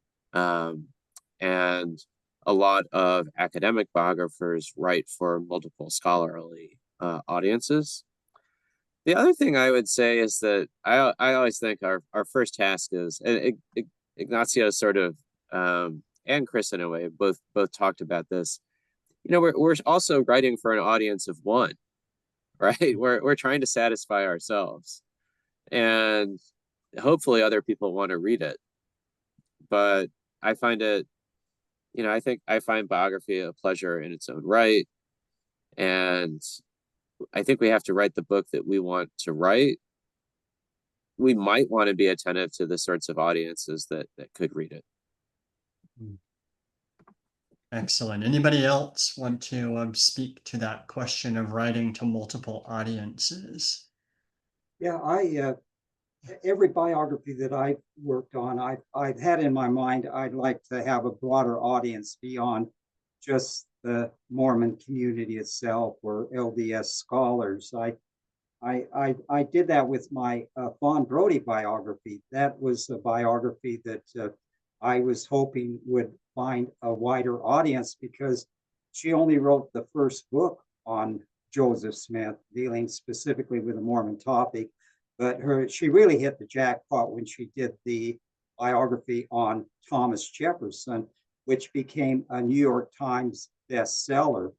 And a lot of academic biographers write for multiple scholarly audiences. The other thing I would say is that I always think our first task is, and Ignacio sort of, and Chris in a way, both talked about this. We're also writing for an audience of one, right? We're trying to satisfy ourselves, and hopefully other people want to read it. But I find it, I find biography a pleasure in its own right, and I think we have to write the book that we want to write. We might want to be attentive to the sorts of audiences that could read it. Excellent. Anybody else want to speak to that question of writing to multiple audiences? Yeah, every biography that I've worked on, I've had in my mind, I'd like to have a broader audience beyond just the Mormon community itself or LDS scholars. I did that with my Fawn Brodie biography. That was a biography that I was hoping would find a wider audience because she only wrote the first book on Joseph Smith, dealing specifically with the Mormon topic. But she really hit the jackpot when she did the biography on Thomas Jefferson, which became a New York Times bestseller.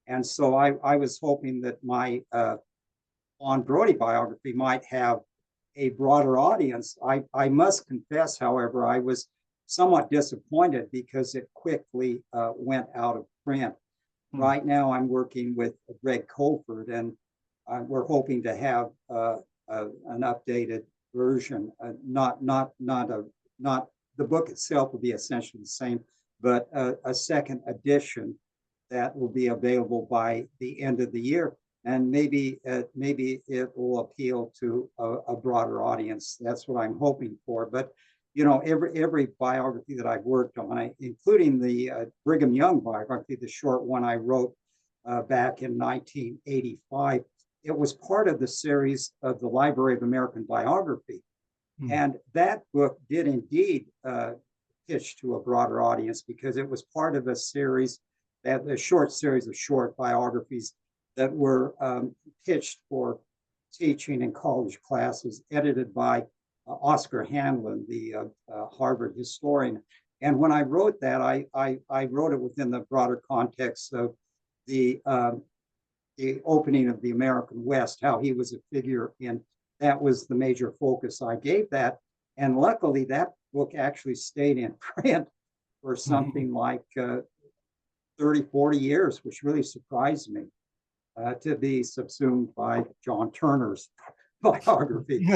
And so I was hoping that my Fawn Brodie biography might have a broader audience. I must confess, however, I was somewhat disappointed because it quickly went out of print. Right now, I'm working with Greg Colford, and we're hoping to have an updated version. Not the book itself will be essentially the same, but a second edition that will be available by the end of the year. And maybe it will appeal to a broader audience. That's what I'm hoping for. But every biography that I've worked on, including the Brigham Young biography, the short one I wrote back in 1985, it was part of the series of the Library of American Biography. And that book did indeed pitch to a broader audience because it was part of a series, a short series of short biographies that were pitched for teaching in college classes, edited by Oscar Hanlon, the Harvard historian. And when I wrote that, I wrote it within the broader context of the opening of the American West, how he was a figure in, that was the major focus I gave that. And luckily that book actually stayed in print for something like 30, 40 years, which really surprised me, to be subsumed by John Turner's biography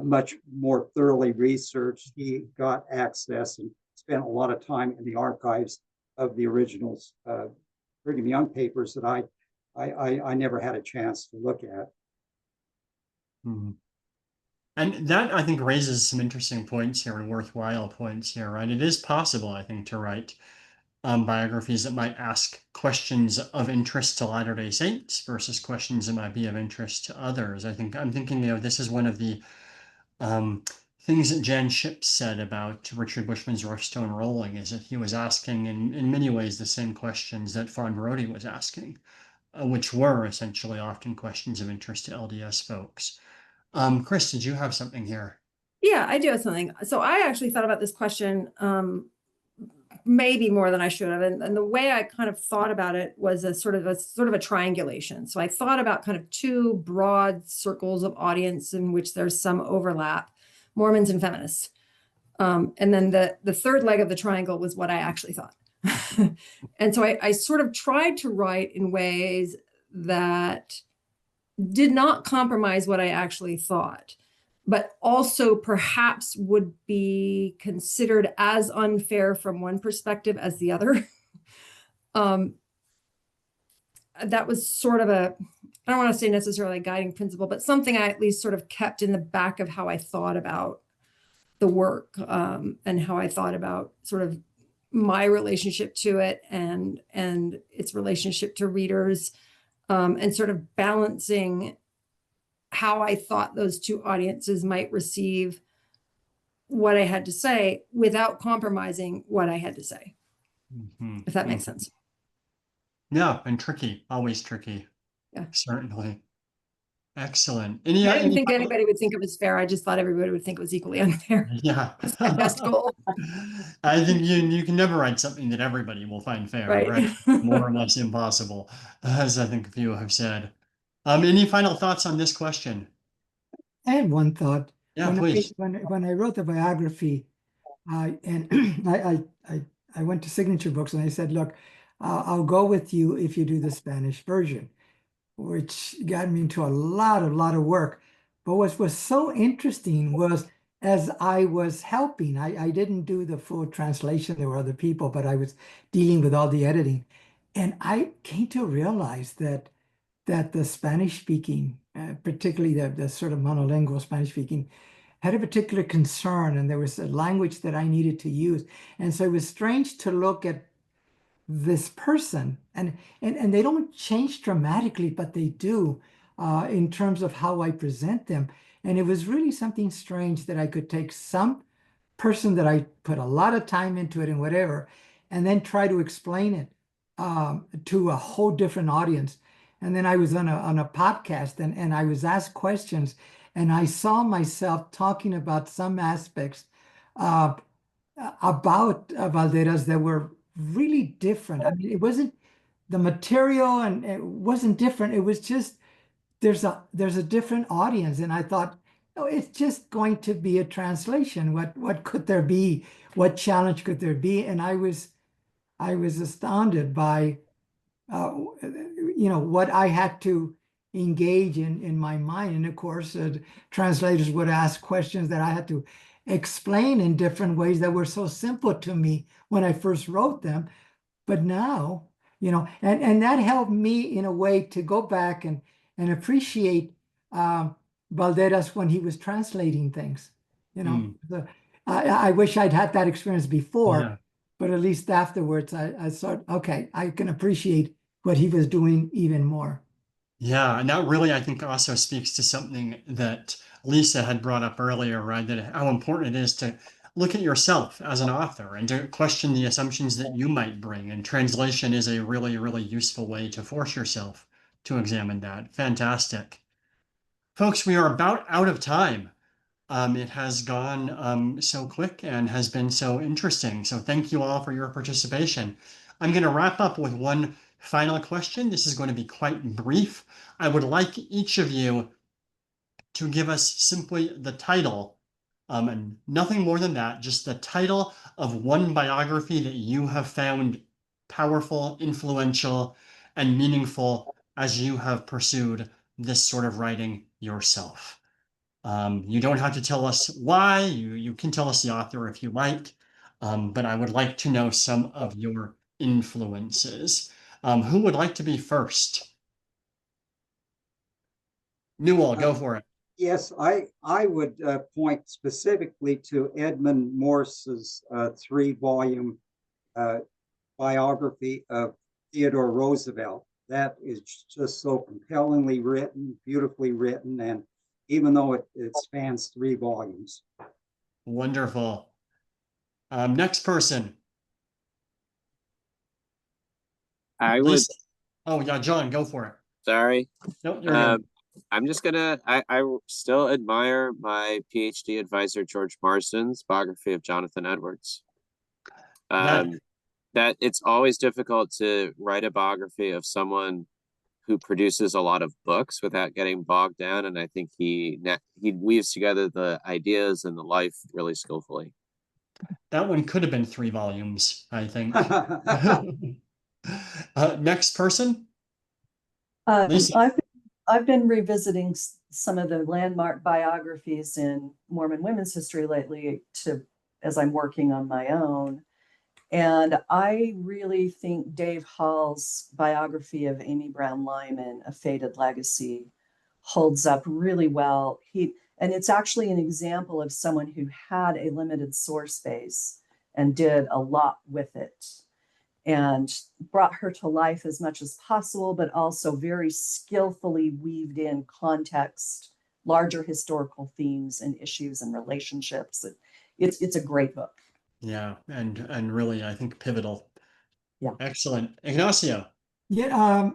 much more thoroughly researched. He got access and spent a lot of time in the archives of the originals, Brigham Young papers that I never had a chance to look at. Mhm. And that, I think, raises some interesting points here and worthwhile points here, right? It is possible, I think, to write biographies that might ask questions of interest to Latter-day Saints versus questions that might be of interest to others. I'm thinking, this is one of the things that Jan Shipp said about Richard Bushman's Rough Stone Rolling, is that he was asking in many ways the same questions that Fawn Brodie was asking, which were essentially often questions of interest to LDS folks. Chris, did you have something here? Yeah, I do have something. So I actually thought about this question maybe more than I should have. And the way I kind of thought about it was a sort of a triangulation. So I thought about kind of two broad circles of audience in which there's some overlap, Mormons and feminists. And then the third leg of the triangle was what I actually thought. And so I sort of tried to write in ways that did not compromise what I actually thought, but also perhaps would be considered as unfair from one perspective as the other. That was sort of I don't want to say necessarily a guiding principle, but something I at least sort of kept in the back of how I thought about the work, and how I thought about sort of my relationship to it and its relationship to readers, and sort of balancing how I thought those two audiences might receive what I had to say without compromising what I had to say. Mm-hmm. If that makes sense. Yeah, and tricky, always tricky. Yeah. Certainly. Excellent. I didn't think anybody would think it was fair. I just thought everybody would think it was equally unfair. Yeah. That's my best goal. I think you can never write something that everybody will find fair, right? More or less impossible, as I think a few have said. Any final thoughts on this question? I had one thought. Yeah, please. When I wrote the biography, and I went to Signature Books and I said, look, I'll go with you if you do the Spanish version, which got me into a lot of work. But what was so interesting was, as I was helping, I didn't do the full translation, there were other people, but I was dealing with all the editing. And I came to realize that the Spanish speaking, particularly the sort of monolingual Spanish speaking, had a particular concern, and there was a language that I needed to use. And so it was strange to look at this person, and they don't change dramatically, but they do in terms of how I present them. And it was really something strange that I could take some person that I put a lot of time into it and whatever, and then try to explain it to a whole different audience. And then I was on a podcast, and I was asked questions, and I saw myself talking about some aspects about Valderas that were really different. I mean, it wasn't the material, and it wasn't different. It was just there's a different audience, and I thought, oh, it's just going to be a translation. What could there be? What challenge could there be? And I was astounded by what I had to engage in my mind. And of course, translators would ask questions that I had to explain in different ways that were so simple to me when I first wrote them. But now, and that helped me in a way to go back and appreciate Valderas when he was translating things. I wish I'd had that experience before, but at least afterwards, I thought, okay, I can appreciate what he was doing even more. Yeah, and that really, I think, also speaks to something that Lisa had brought up earlier, right? That how important it is to look at yourself as an author and to question the assumptions that you might bring. And translation is a really, really useful way to force yourself to examine that. Fantastic. Folks, we are about out of time. It has gone so quick and has been so interesting. So thank you all for your participation. I'm going to wrap up with one final question. This is going to be quite brief. I would like each of you to give us simply the title, and nothing more than that, just the title of one biography that you have found powerful, influential, and meaningful as you have pursued this sort of writing yourself. You don't have to tell us why. You can tell us the author if you like, but I would like to know some of your influences. Who would like to be first? Newell, go for it. Yes, I would point specifically to Edmund Morse's 3-volume biography of Theodore Roosevelt. That is just so compellingly written, beautifully written, and even though it spans 3 volumes. Wonderful. Next person. I would, Lisa. Oh, yeah, John, go for it. sorry. No, you're good. I'm just gonna, I still admire my PhD advisor, George Marsden's biography of Jonathan Edwards. That it's always difficult to write a biography of someone who produces a lot of books without getting bogged down. And I think he weaves together the ideas and the life really skillfully. That one could have been 3 volumes, I think. Next person. Lisa. I've been revisiting some of the landmark biographies in Mormon women's history lately as I'm working on my own. And I really think Dave Hall's biography of Amy Brown Lyman, A Faded Legacy, holds up really well. And it's actually an example of someone who had a limited source base and did a lot with it and brought her to life as much as possible, but also very skillfully weaved in context, larger historical themes and issues and relationships. It's a great book. Yeah, and really, I think pivotal. Yeah. Excellent. Ignacio. Yeah,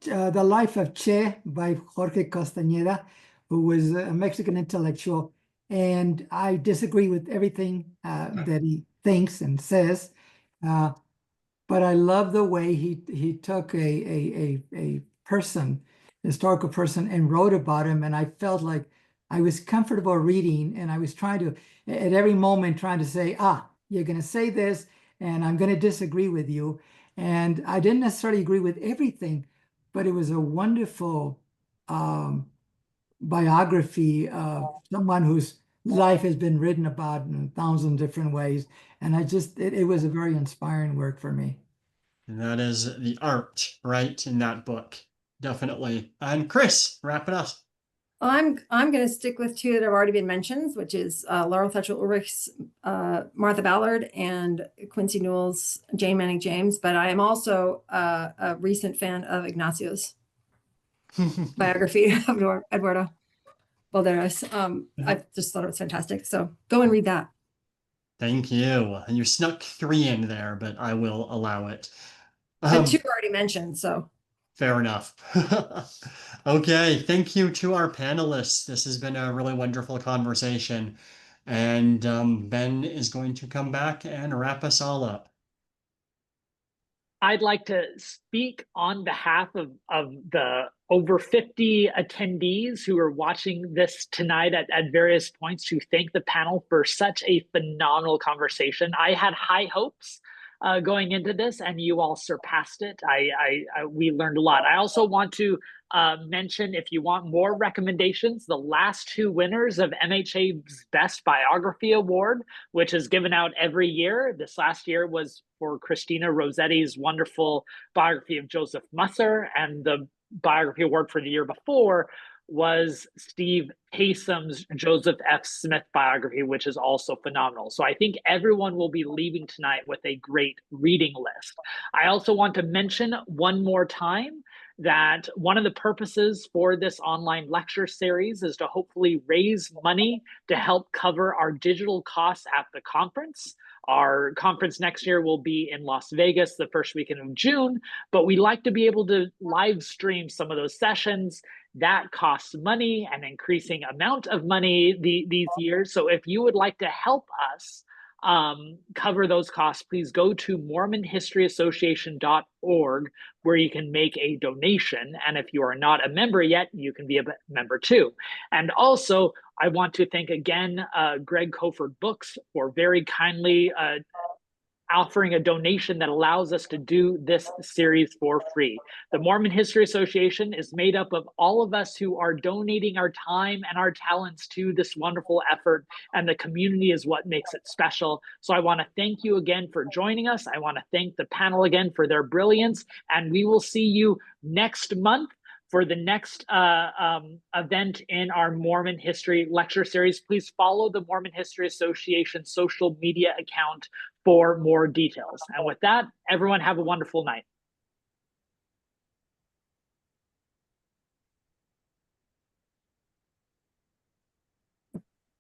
The Life of Che by Jorge Castañeda, who was a Mexican intellectual. And I disagree with everything that he thinks and says. But I love the way he took a person, historical person, and wrote about him. And I felt like I was comfortable reading, and I was trying to, at every moment, trying to say, you're going to say this, and I'm going to disagree with you. And I didn't necessarily agree with everything, but it was a wonderful biography of someone whose life has been written about in 1,000 different ways. And it was a very inspiring work for me. And that is the art, right, in that book. Definitely. And Chris, wrap it up. I'm going to stick with 2 that have already been mentioned, which is Laurel Thatcher Ulrich's Martha Ballard and Quincy Newell's Jane Manning James. But I am also a recent fan of Ignacio's biography of Eduardo Valderas. I just thought it was fantastic. So go and read that. Thank you. And you snuck 3 in there, but I will allow it. The 2 already mentioned, so. Fair enough. Okay, thank you to our panelists. This has been a really wonderful conversation. And Ben is going to come back and wrap us all up. I'd like to speak on behalf of the over 50 attendees who are watching this tonight at various points to thank the panel for such a phenomenal conversation. I had high hopes going into this, and you all surpassed it. We learned a lot. I also want to mention, if you want more recommendations, the last 2 winners of MHA's Best Biography Award, which is given out every year. This last year was for Christina Rossetti's wonderful biography of Joseph Musser, and the biography award for the year before was Steve Taysom's Joseph F. Smith biography, which is also phenomenal. So I think everyone will be leaving tonight with a great reading list. I also want to mention one more time that one of the purposes for this online lecture series is to hopefully raise money to help cover our digital costs at the conference. Our conference next year will be in Las Vegas the first weekend of June, but we like to be able to live stream some of those sessions. That costs money, an increasing amount of money these years. So if you would like to help us cover those costs, please go to mormonhistoryassociation.org, where you can make a donation. And if you are not a member yet, you can be a member too. And also, I want to thank again Greg Koford Books for very kindly offering a donation that allows us to do this series for free. The Mormon History Association is made up of all of us who are donating our time and our talents to this wonderful effort, and the community is what makes it special. So I want to thank you again for joining us. I want to thank the panel again for their brilliance, and we will see you next month for the next event in our Mormon History Lecture Series. Please follow the Mormon History Association social media account for more details. And with that, everyone have a wonderful night.